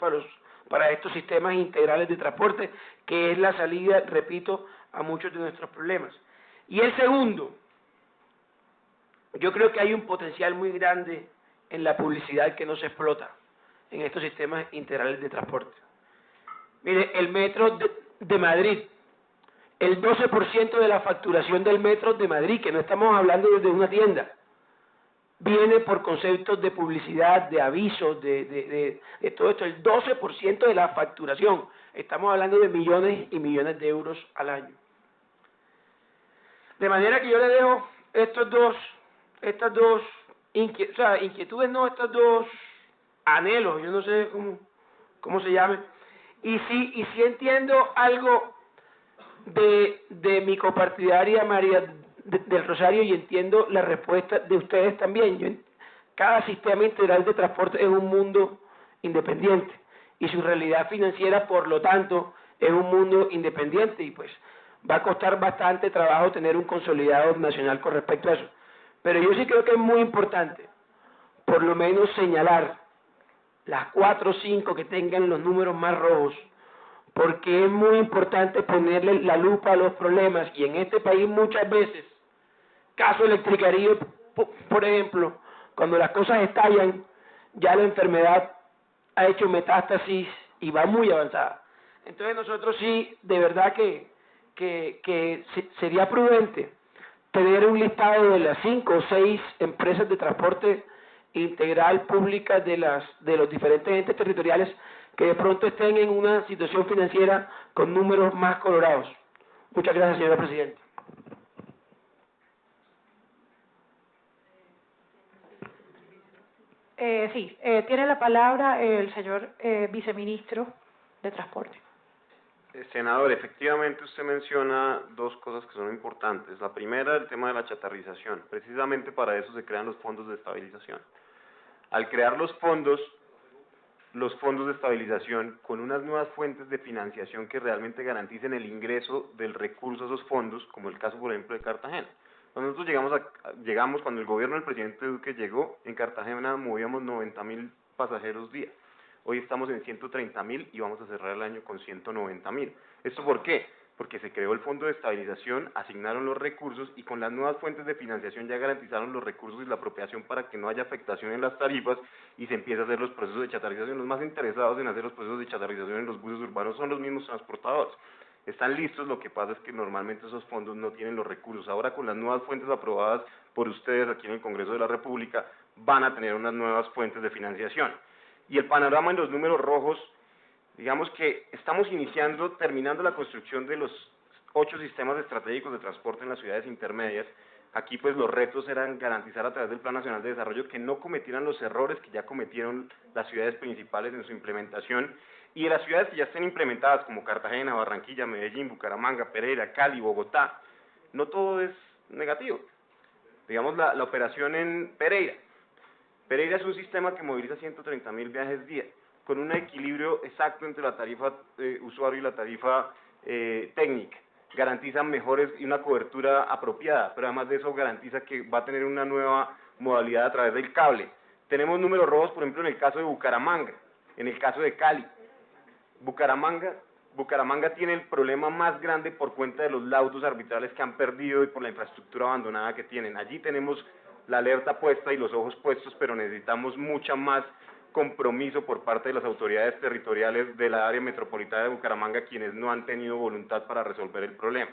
Speaker 9: para estos sistemas integrales de transporte, que es la salida, repito, a muchos de nuestros problemas. Y el segundo, yo creo que hay un potencial muy grande en la publicidad que no se explota en estos sistemas integrales de transporte. Mire, el metro de Madrid, el 12% de la facturación del metro de Madrid, que no estamos hablando de una tienda, viene por conceptos de publicidad, de avisos, de todo esto. El 12% de la facturación, estamos hablando de millones y millones de euros al año. De manera que yo le dejo estas dos inquietudes, no, estos 2 anhelos, yo no sé cómo se llamen, y sí entiendo algo de mi copartidaria María del Rosario, y entiendo la respuesta de ustedes también. Cada sistema integral de transporte es un mundo independiente, y su realidad financiera, por lo tanto, es un mundo independiente, y pues va a costar bastante trabajo tener un consolidado nacional con respecto a eso. Pero yo sí creo que es muy importante, por lo menos, señalar las 4 o 5 que tengan los números más rojos, porque es muy importante ponerle la lupa a los problemas. Y en este país muchas veces, caso Electricaribe, por ejemplo, cuando las cosas estallan, ya la enfermedad ha hecho metástasis y va muy avanzada. Entonces nosotros sí, de verdad que sería prudente tener un listado de las 5 o 6 empresas de transporte integral públicas de los diferentes entes territoriales que de pronto estén en una situación financiera con números más colorados. Muchas gracias, señora presidenta.
Speaker 7: Tiene la palabra el señor viceministro de Transporte.
Speaker 8: Senador, efectivamente usted menciona 2 cosas que son importantes. La primera, el tema de la chatarrización. Precisamente para eso se crean los fondos de estabilización. Al crear los fondos, los fondos de estabilización con unas nuevas fuentes de financiación que realmente garanticen el ingreso del recurso a esos fondos, como el caso, por ejemplo, de Cartagena. Cuando nosotros llegamos, cuando el gobierno del presidente Duque llegó, en Cartagena movíamos 90.000 pasajeros día. Hoy estamos en 130.000 y vamos a cerrar el año con 190.000. ¿Esto por qué? Porque se creó el fondo de estabilización, asignaron los recursos y con las nuevas fuentes de financiación ya garantizaron los recursos y la apropiación para que no haya afectación en las tarifas y se empieza a hacer los procesos de chatarrización. Los más interesados en hacer los procesos de chatarrización en los buses urbanos son los mismos transportadores. Están listos, lo que pasa es que normalmente esos fondos no tienen los recursos. Ahora con las nuevas fuentes aprobadas por ustedes aquí en el Congreso de la República van a tener unas nuevas fuentes de financiación. Y el panorama en los números rojos, digamos que estamos terminando la construcción de los 8 sistemas estratégicos de transporte en las ciudades intermedias. Aquí pues los retos eran garantizar a través del Plan Nacional de Desarrollo que no cometieran los errores que ya cometieron las ciudades principales en su implementación, y de las ciudades que ya estén implementadas como Cartagena, Barranquilla, Medellín, Bucaramanga, Pereira, Cali, Bogotá, no todo es negativo. Digamos la operación en Pereira. Pereira es un sistema que moviliza 130.000 viajes día, con un equilibrio exacto entre la tarifa usuario y la tarifa técnica. Garantiza mejores y una cobertura apropiada, pero además de eso garantiza que va a tener una nueva modalidad a través del cable. Tenemos números rojos, por ejemplo, en el caso de Bucaramanga, en el caso de Cali. Bucaramanga tiene el problema más grande por cuenta de los laudos arbitrales que han perdido y por la infraestructura abandonada que tienen. Allí tenemos la alerta puesta y los ojos puestos, pero necesitamos mucha más compromiso por parte de las autoridades territoriales de la área metropolitana de Bucaramanga, quienes no han tenido voluntad para resolver el problema.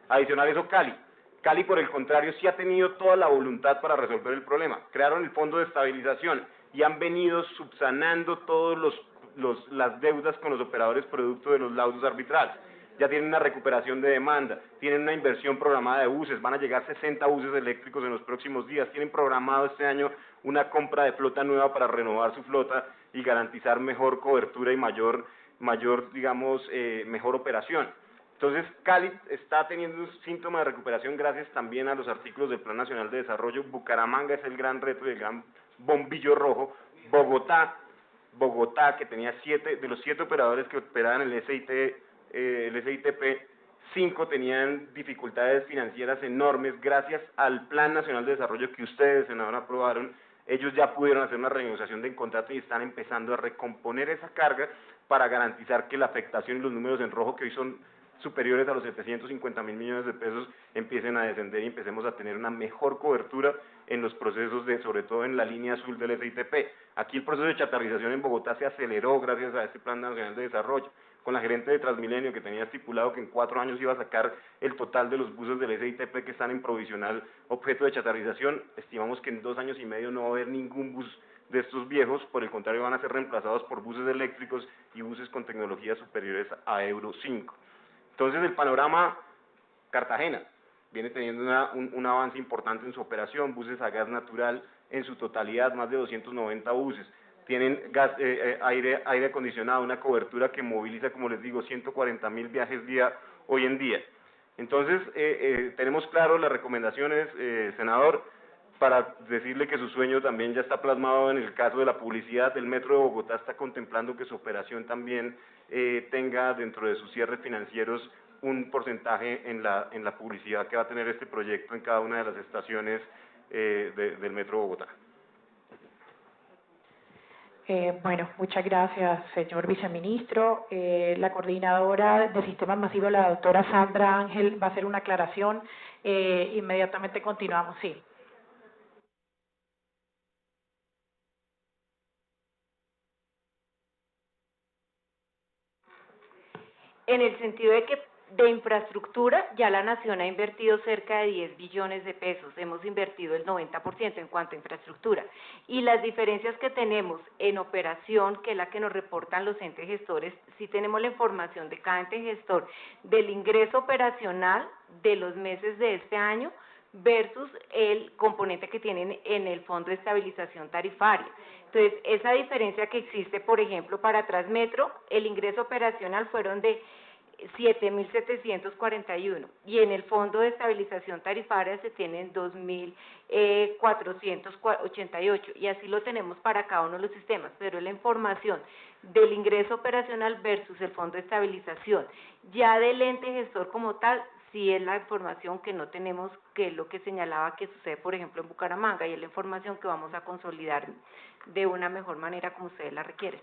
Speaker 8: Adicional a eso, Cali por el contrario sí ha tenido toda la voluntad para resolver el problema. Crearon el fondo de estabilización y han venido subsanando todas las deudas con los operadores producto de los laudos arbitrales. Ya tienen una recuperación de demanda, tienen una inversión programada de buses, van a llegar 60 buses eléctricos en los próximos días, tienen programado este año una compra de flota nueva para renovar su flota y garantizar mejor cobertura y mayor operación. Entonces, Cali está teniendo un síntoma de recuperación gracias también a los artículos del Plan Nacional de Desarrollo. Bucaramanga es el gran reto y el gran bombillo rojo. Bogotá, que tenía de los 7 operadores que operaban el SITP, 5 tenían dificultades financieras enormes. Gracias al Plan Nacional de Desarrollo que ustedes, senador, aprobaron, ellos ya pudieron hacer una renegociación de contrato y están empezando a recomponer esa carga para garantizar que la afectación y los números en rojo, que hoy son superiores a los 750.000 millones de pesos, empiecen a descender y empecemos a tener una mejor cobertura en los procesos sobre todo en la línea azul del SITP. Aquí el proceso de chatarrización en Bogotá se aceleró gracias a este Plan Nacional de Desarrollo, con la gerente de Transmilenio que tenía estipulado que en 4 años iba a sacar el total de los buses del SITP que están en provisional objeto de chatarrización. Estimamos que en 2 años y medio no va a haber ningún bus de estos viejos, por el contrario van a ser reemplazados por buses eléctricos y buses con tecnologías superiores a Euro 5. Entonces el panorama, Cartagena viene teniendo un avance importante en su operación, buses a gas natural en su totalidad, más de 290 buses, tienen aire acondicionado, una cobertura que moviliza, como les digo, 140.000 viajes día hoy en día. Entonces, tenemos claro las recomendaciones, senador, para decirle que su sueño también ya está plasmado en el caso de la publicidad. El Metro de Bogotá está contemplando que su operación también tenga dentro de sus cierres financieros un porcentaje en la publicidad que va a tener este proyecto en cada una de las estaciones del Metro de Bogotá.
Speaker 7: Bueno, muchas gracias, señor viceministro. La coordinadora de Sistemas Masivos, la doctora Sandra Ángel, va a hacer una aclaración. Inmediatamente continuamos. Sí.
Speaker 6: En el sentido de que de infraestructura ya la Nación ha invertido cerca de 10 billones de pesos, hemos invertido el 90% en cuanto a infraestructura, y las diferencias que tenemos en operación, que es la que nos reportan los entes gestores, sí tenemos la información de cada ente gestor del ingreso operacional de los meses de este año versus el componente que tienen en el Fondo de Estabilización Tarifaria. Entonces, esa diferencia que existe, por ejemplo, para Transmetro, el ingreso operacional fueron de 7.741 y en el Fondo de Estabilización Tarifaria se tienen 2.488 y así lo tenemos para cada uno de los sistemas, pero la información del ingreso operacional versus el Fondo de Estabilización, ya del ente gestor como tal, sí es la información que no tenemos, que es lo que señalaba que sucede, por ejemplo, en Bucaramanga, y es la información que vamos a consolidar de una mejor manera como ustedes la requieren,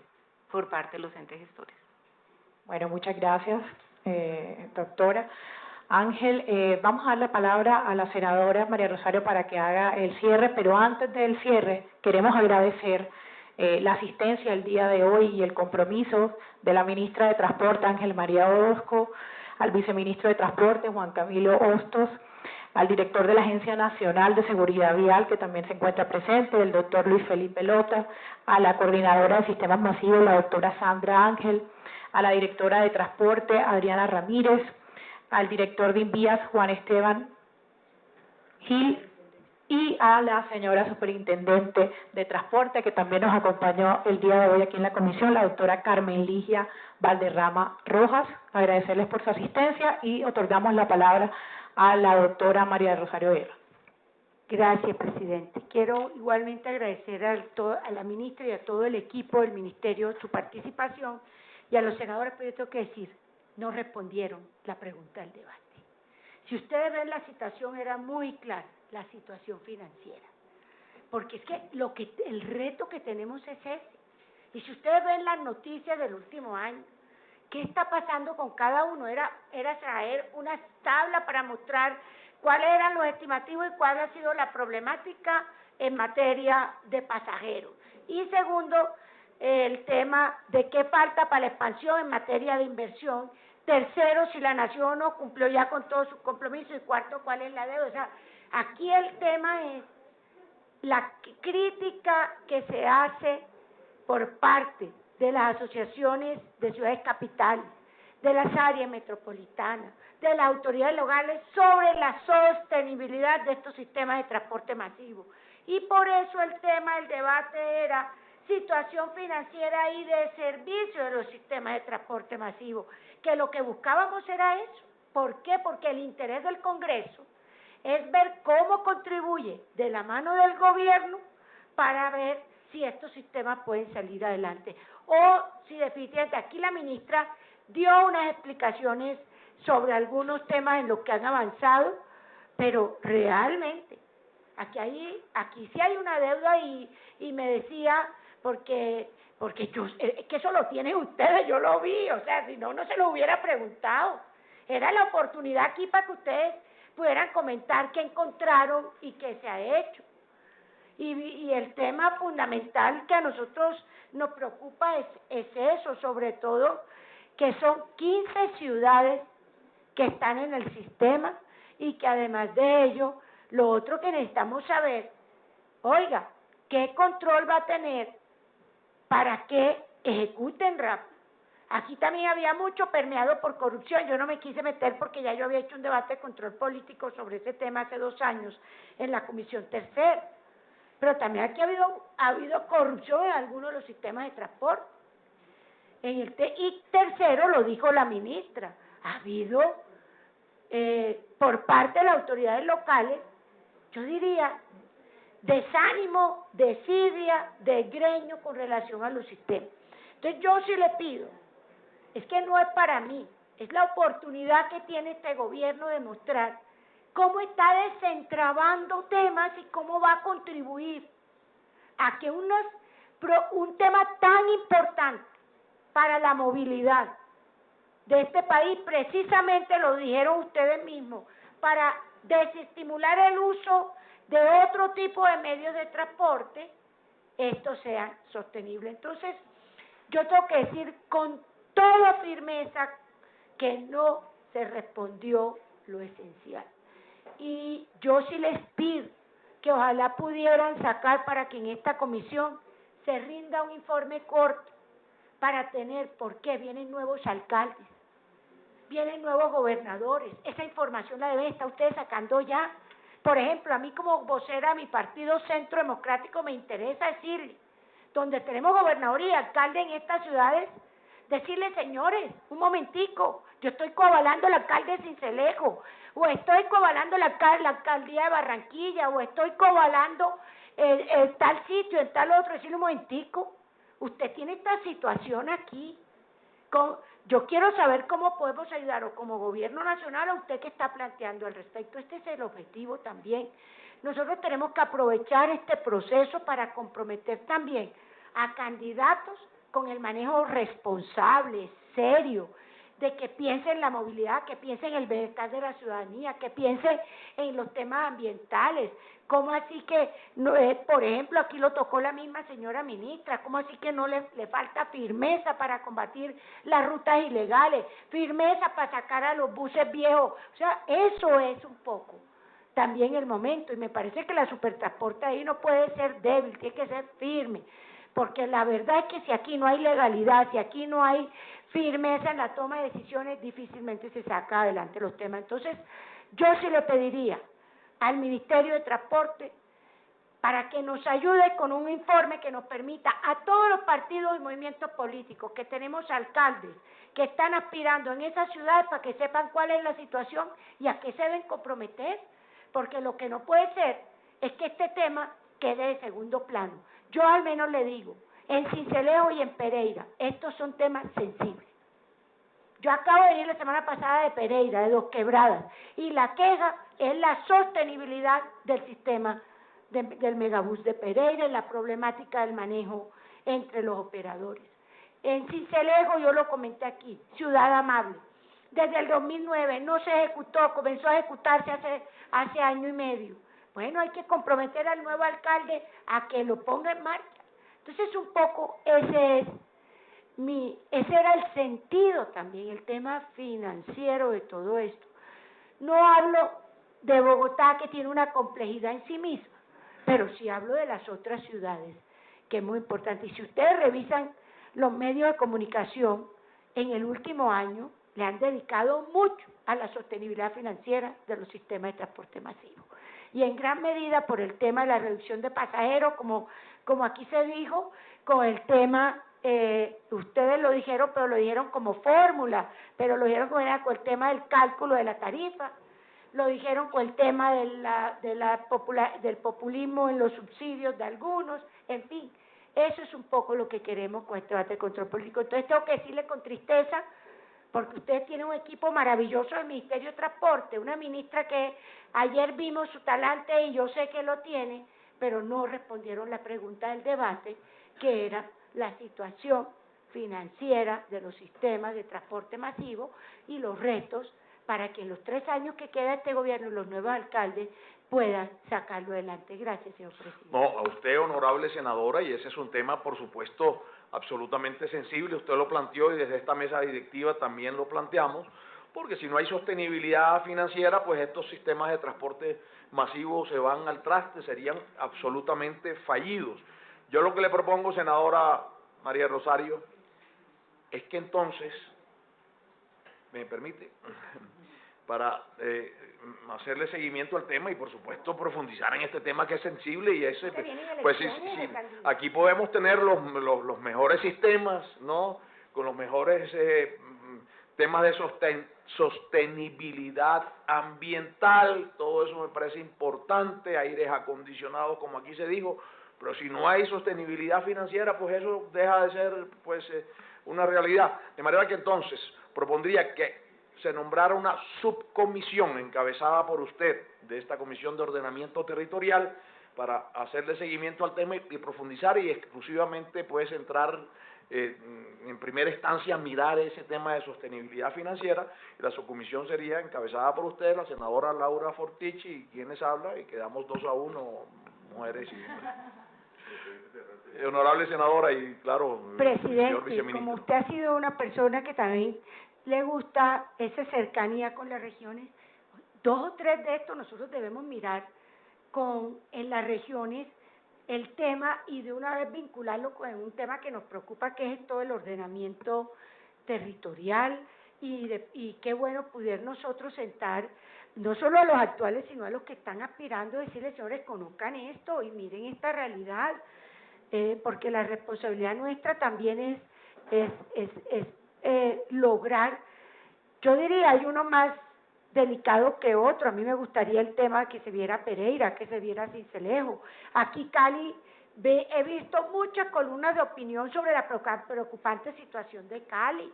Speaker 6: por parte de los entes gestores.
Speaker 7: Bueno, muchas gracias, doctora. Ángel, vamos a dar la palabra a la senadora María Rosario para que haga el cierre, pero antes del cierre queremos agradecer la asistencia el día de hoy y el compromiso de la ministra de Transporte, Ángel María Orozco, al viceministro de Transporte, Juan Camilo Hostos, al director de la Agencia Nacional de Seguridad Vial, que también se encuentra presente, el doctor Luis Felipe Lota, a la coordinadora de sistemas masivos, la doctora Sandra Ángel, a la directora de Transporte, Adriana Ramírez, al director de Invías, Juan Esteban Gil, y a la señora superintendente de Transporte, que también nos acompañó el día de hoy aquí en la comisión, la doctora Carmen Ligia Valderrama Rojas. Agradecerles por su asistencia y otorgamos la palabra a la doctora María Rosario Guerra.
Speaker 3: Gracias, presidente. Quiero igualmente agradecer a la ministra y a todo el equipo del ministerio su participación, y a los senadores, pero yo tengo que decir, no respondieron la pregunta del debate. Si ustedes ven la situación, era muy clara, la situación financiera. Porque es que el reto que tenemos es ese. Y si ustedes ven las noticias del último año, ¿qué está pasando con cada uno? Era traer una tabla para mostrar cuáles eran los estimativos y cuál ha sido la problemática en materia de pasajeros. Y segundo, el tema de qué falta para la expansión en materia de inversión. Tercero, si la nación no cumplió ya con todos sus compromisos. Y cuarto, cuál es la deuda. O sea, aquí el tema es la crítica que se hace por parte de las asociaciones de ciudades capitales, de las áreas metropolitanas, de las autoridades locales sobre la sostenibilidad de estos sistemas de transporte masivo. Y por eso el tema del debate era situación financiera y de servicio de los sistemas de transporte masivo, que lo que buscábamos era eso. ¿Por qué? Porque el interés del Congreso es ver cómo contribuye de la mano del gobierno para ver si estos sistemas pueden salir adelante. O si definitivamente aquí la ministra dio unas explicaciones sobre algunos temas en los que han avanzado, pero realmente aquí sí hay una deuda y me decía, porque yo, es que eso lo tienen ustedes, yo lo vi, o sea, si no, no se lo hubiera preguntado. Era la oportunidad aquí para que ustedes pudieran comentar qué encontraron y qué se ha hecho. Y el tema fundamental que a nosotros nos preocupa es eso, sobre todo que son 15 ciudades que están en el sistema y que además de ello, lo otro que necesitamos saber, oiga, ¿qué control va a tener para que ejecuten rápido? Aquí también había mucho permeado por corrupción. Yo no me quise meter porque ya yo había hecho un debate de control político sobre ese tema hace 2 años en la Comisión Tercera. Pero también aquí ha habido corrupción en algunos de los sistemas de transporte. Y tercero, lo dijo la ministra, ha habido por parte de las autoridades locales, yo diría, desánimo, desidia, desgreño con relación a los sistemas. Entonces yo sí le pido, es que no es para mí, es la oportunidad que tiene este gobierno de mostrar cómo está desentrabando temas y cómo va a contribuir a que un tema tan importante para la movilidad de este país, precisamente lo dijeron ustedes mismos, para desestimular el uso de otro tipo de medios de transporte, esto sea sostenible. Entonces, yo tengo que decir con toda firmeza que no se respondió lo esencial. Y yo sí les pido que ojalá pudieran sacar para que en esta comisión se rinda un informe corto para tener, ¿por qué? Vienen nuevos alcaldes, vienen nuevos gobernadores, esa información la deben estar ustedes sacando ya. Por ejemplo, a mí como vocera de mi partido Centro Democrático me interesa decirle, donde tenemos gobernador y alcalde en estas ciudades, decirle, señores, un momentico, yo estoy coavalando al alcalde de Sincelejo, o estoy coavalando la alcaldía de Barranquilla, o estoy coavalando en tal sitio, en tal otro, decirle un momentico, usted tiene esta situación aquí, yo quiero saber cómo podemos ayudar, o como gobierno nacional, a usted que está planteando al respecto. Este es el objetivo también. Nosotros tenemos que aprovechar este proceso para comprometer también a candidatos con el manejo responsable, serio, de que piensen en la movilidad, que piensen en el bienestar de la ciudadanía, que piensen en los temas ambientales. ¿Cómo así que, no, por ejemplo, aquí lo tocó la misma señora ministra, cómo así que no le falta firmeza para combatir las rutas ilegales, firmeza para sacar a los buses viejos? O sea, eso es un poco también el momento, y me parece que la supertransporte ahí no puede ser débil, tiene que ser firme, porque la verdad es que si aquí no hay legalidad, si aquí no hay firmeza en la toma de decisiones, difícilmente se saca adelante los temas. Entonces, yo sí le pediría al Ministerio de Transporte para que nos ayude con un informe que nos permita a todos los partidos y movimientos políticos que tenemos alcaldes que están aspirando en esas ciudades para que sepan cuál es la situación y a qué se deben comprometer, porque lo que no puede ser es que este tema quede de segundo plano. Yo al menos le digo, en Sincelejo y en Pereira, estos son temas sensibles. Yo acabo de venir la semana pasada de Pereira, de Dos Quebradas, y la queja es la sostenibilidad del sistema del megabús de Pereira y la problemática del manejo entre los operadores. En Sincelejo, yo lo comenté aquí, ciudad amable. Desde el 2009 no se ejecutó, comenzó a ejecutarse hace año y medio. Bueno, hay que comprometer al nuevo alcalde a que lo ponga en marcha. Entonces, un poco ese era el sentido también, el tema financiero de todo esto. No hablo de Bogotá, que tiene una complejidad en sí misma, pero sí hablo de las otras ciudades, que es muy importante. Y si ustedes revisan los medios de comunicación, en el último año le han dedicado mucho a la sostenibilidad financiera de los sistemas de transporte masivo. Y en gran medida por el tema de la reducción de pasajeros, como aquí se dijo, con el tema, ustedes lo dijeron, pero lo dijeron como fórmula, pero lo dijeron con el tema del cálculo de la tarifa, lo dijeron con el tema del populismo en los subsidios de algunos, en fin, eso es un poco lo que queremos con este debate de control político. Entonces tengo que decirle con tristeza, porque ustedes tienen un equipo maravilloso del Ministerio de Transporte, una ministra que ayer vimos su talante y yo sé que lo tiene, pero no respondieron la pregunta del debate, que era la situación financiera de los sistemas de transporte masivo y los retos para que en los 3 años que queda este gobierno los nuevos alcaldes puedan sacarlo adelante. Gracias, señor presidente.
Speaker 1: No, a usted, honorable senadora, y ese es un tema, por supuesto, absolutamente sensible, usted lo planteó y desde esta mesa directiva también lo planteamos, porque si no hay sostenibilidad financiera, pues estos sistemas de transporte masivo se van al traste, serían absolutamente fallidos. Yo lo que le propongo, senadora María Rosario, es que entonces, ¿me permite?, para hacerle seguimiento al tema y por supuesto profundizar en este tema que es sensible y ese, pues sí, aquí podemos tener los mejores sistemas, ¿no?, con los mejores temas de sostenibilidad ambiental, todo eso me parece importante, aires acondicionados como aquí se dijo, pero si no hay sostenibilidad financiera, pues eso deja de ser pues una realidad. De manera que entonces propondría que se nombrara una subcomisión encabezada por usted de esta Comisión de Ordenamiento Territorial para hacerle seguimiento al tema y profundizar y exclusivamente pues entrar en primera instancia a mirar ese tema de sostenibilidad financiera, y la subcomisión sería encabezada por usted, la senadora Laura Fortichi, y quienes hablan, y quedamos 2-1, mujeres y hombres. Honorable senadora y claro, señor viceministro.
Speaker 3: Como usted ha sido una persona que también le gusta esa cercanía con las regiones, 2 o 3 de estos nosotros debemos mirar en las regiones el tema y de una vez vincularlo con un tema que nos preocupa, que es todo el ordenamiento territorial, y qué bueno poder nosotros sentar no solo a los actuales, sino a los que están aspirando, decirles, señores, conozcan esto y miren esta realidad, porque la responsabilidad nuestra también es lograr, yo diría, hay uno más delicado que otro. A mí me gustaría el tema que se viera Pereira, que se viera Sincelejo. Aquí Cali, he visto muchas columnas de opinión sobre la preocupante situación de Cali.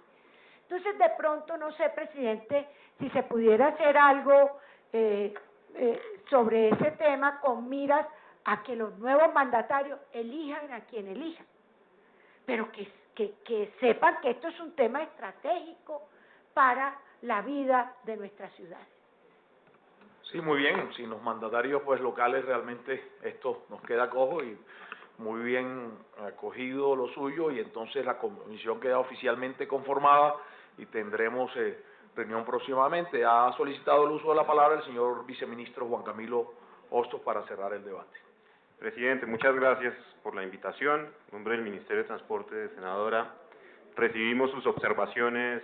Speaker 3: Entonces, de pronto, no sé, presidente, si se pudiera hacer algo sobre ese tema con miras a que los nuevos mandatarios elijan a quien elijan, pero que sepan que esto es un tema estratégico para la vida de nuestras ciudades.
Speaker 1: Sí, muy bien. Sin los mandatarios pues locales realmente esto nos queda cojo y muy bien acogido lo suyo, y entonces la comisión queda oficialmente conformada y tendremos reunión próximamente. Ha solicitado el uso de la palabra el señor viceministro Juan Camilo Hostos para cerrar el debate.
Speaker 8: Presidente, muchas gracias por la invitación. En nombre del Ministerio de Transporte, senadora, recibimos sus observaciones,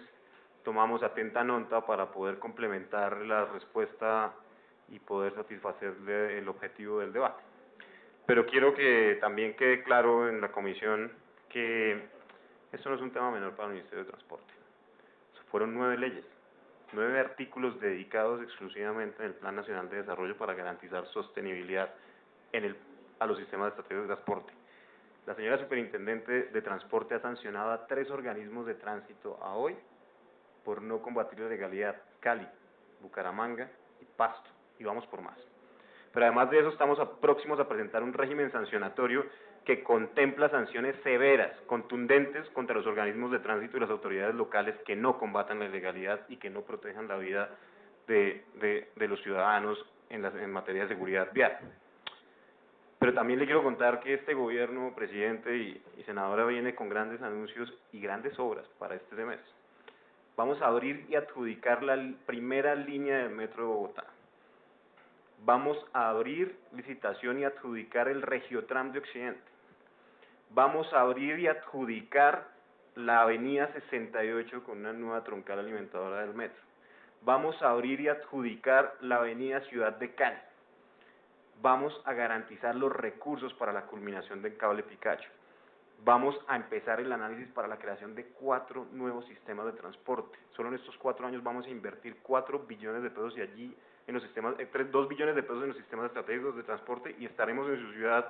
Speaker 8: tomamos atenta nota para poder complementar la respuesta y poder satisfacerle el objetivo del debate. Pero quiero que también quede claro en la comisión que esto no es un tema menor para el Ministerio de Transporte. Fueron 9 leyes, 9 artículos dedicados exclusivamente en el Plan Nacional de Desarrollo para garantizar sostenibilidad a los sistemas estratégicos de transporte. La señora Superintendente de Transporte ha sancionado a 3 organismos de tránsito a hoy por no combatir la ilegalidad: Cali, Bucaramanga y Pasto, y vamos por más. Pero además de eso, estamos próximos a presentar un régimen sancionatorio que contempla sanciones severas, contundentes contra los organismos de tránsito y las autoridades locales que no combatan la ilegalidad y que no protejan la vida de los ciudadanos en materia de seguridad vial. Pero también le quiero contar que este gobierno, presidente y senadora, viene con grandes anuncios y grandes obras para este semestre. Vamos a abrir y adjudicar la primera línea del Metro de Bogotá. Vamos a abrir licitación y adjudicar el Regiotram de Occidente. Vamos a abrir y adjudicar la avenida 68 con una nueva troncal alimentadora del metro. Vamos a abrir y adjudicar la avenida Ciudad de Cali. Vamos a garantizar los recursos para la culminación del cable Picacho. Vamos a empezar el análisis para la creación de 4 nuevos sistemas de transporte. Solo en estos 4 años vamos a invertir 4 billones de pesos y allí en los sistemas, 2 billones de pesos en los sistemas estratégicos de transporte, y estaremos en su ciudad,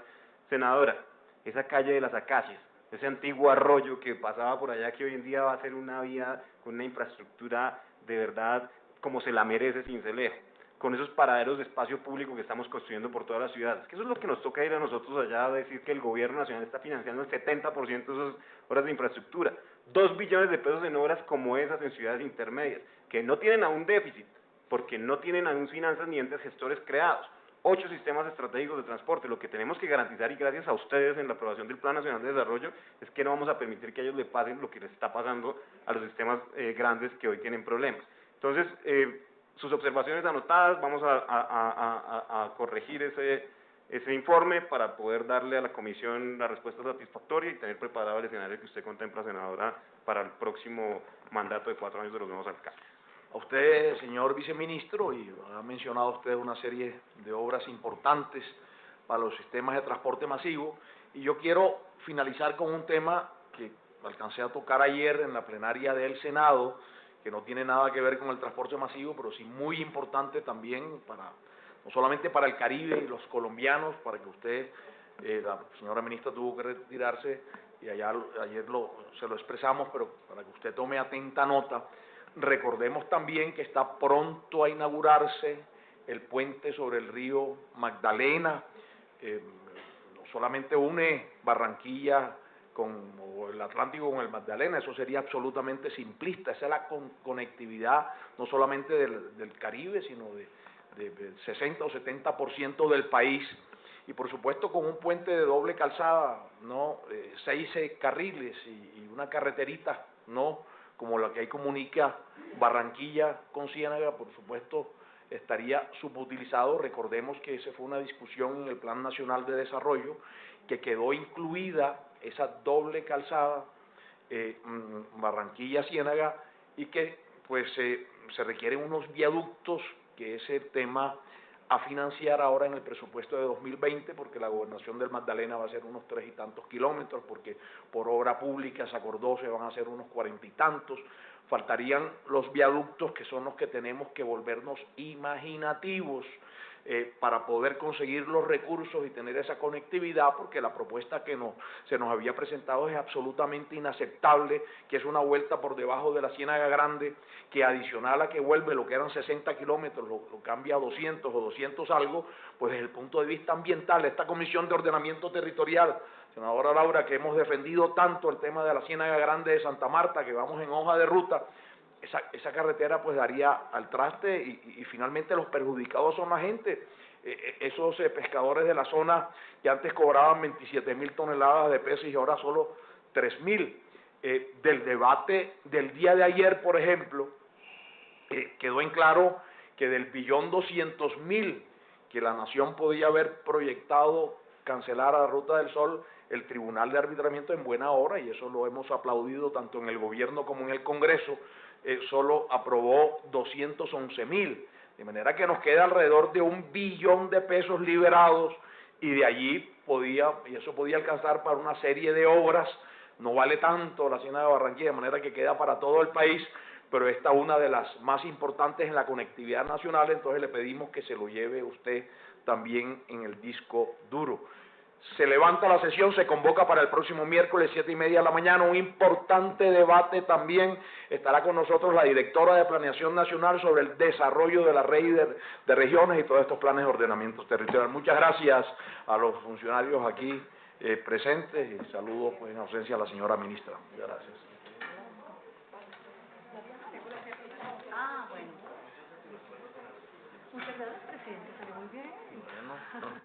Speaker 8: senadora. Esa calle de las Acacias, ese antiguo arroyo que pasaba por allá, que hoy en día va a ser una vía con una infraestructura de verdad como se la merece Sincelejo, con esos paraderos de espacio público que estamos construyendo por todas las ciudades, que eso es lo que nos toca ir a nosotros allá a decir que el gobierno nacional está financiando el 70% de esas obras de infraestructura. 2 billones de pesos en obras como esas en ciudades intermedias, que no tienen aún déficit, porque no tienen aún finanzas ni entes gestores creados. 8 sistemas estratégicos de transporte. Lo que tenemos que garantizar, y gracias a ustedes en la aprobación del Plan Nacional de Desarrollo, es que no vamos a permitir que a ellos le pasen lo que les está pasando a los sistemas grandes que hoy tienen problemas. Entonces, sus observaciones anotadas, vamos a corregir ese informe para poder darle a la comisión la respuesta satisfactoria y tener preparado el escenario que usted contempla, senadora, para el próximo mandato de 4 años de los nuevos alcaldes.
Speaker 1: A usted, señor viceministro, y ha mencionado usted una serie de obras importantes para los sistemas de transporte masivo, y yo quiero finalizar con un tema que alcancé a tocar ayer en la plenaria del Senado, que no tiene nada que ver con el transporte masivo, pero sí muy importante también no solamente para el Caribe y los colombianos, para que usted, la señora ministra tuvo que retirarse y ayer se lo expresamos, pero para que usted tome atenta nota. Recordemos también que está pronto a inaugurarse el puente sobre el río Magdalena, no solamente une Barranquilla o el Atlántico con el Magdalena, eso sería absolutamente simplista. Esa es la conectividad no solamente del Caribe, sino del 60 o 70% del país, y por supuesto con un puente de doble calzada, ¿no? 6 carriles y una carreterita, ¿no?, como la que ahí comunica Barranquilla con Ciénaga, por supuesto estaría subutilizado. Recordemos que esa fue una discusión en el Plan Nacional de Desarrollo, que quedó incluida esa doble calzada Barranquilla-Ciénaga, y que pues se requieren unos viaductos, que ese tema a financiar ahora en el presupuesto de 2020, porque la gobernación del Magdalena va a ser unos 3 y tantos kilómetros, porque por obra pública se acordó se van a hacer unos 40 y tantos. Faltarían los viaductos, que son los que tenemos que volvernos imaginativos para poder conseguir los recursos y tener esa conectividad, porque la propuesta que se nos había presentado es absolutamente inaceptable, que es una vuelta por debajo de la Ciénaga Grande, que adicional a que vuelve lo que eran 60 kilómetros, lo cambia a 200 o 200 algo, pues desde el punto de vista ambiental, esta Comisión de Ordenamiento Territorial, senadora Laura, que hemos defendido tanto el tema de la Ciénaga Grande de Santa Marta, que vamos en hoja de ruta, esa carretera pues daría al traste y finalmente los perjudicados son la gente, esos pescadores de la zona que antes cobraban 27.000 toneladas de peces y ahora solo 3.000. Del debate del día de ayer, por ejemplo, quedó en claro que del 1.200.000 que la Nación podía haber proyectado cancelar a la Ruta del Sol, el Tribunal de Arbitramiento en buena hora, y eso lo hemos aplaudido tanto en el gobierno como en el Congreso, solo aprobó 211.000, de manera que nos queda alrededor de 1 billón de pesos liberados, y de allí eso podía alcanzar para una serie de obras. No vale tanto la Ciénaga de Barranquilla, de manera que queda para todo el país, pero esta es una de las más importantes en la conectividad nacional, entonces le pedimos que se lo lleve usted también en el disco duro. Se levanta la sesión, se convoca para el próximo miércoles 7:30 de la mañana, un importante debate también. Estará con nosotros la directora de Planeación Nacional sobre el desarrollo de la red de regiones y todos estos planes de ordenamiento territorial. Muchas gracias a los funcionarios aquí presentes y saludo pues, en ausencia a la señora ministra. Muchas gracias.
Speaker 2: Muchas gracias, presidente. Está muy bien.
Speaker 1: Bueno,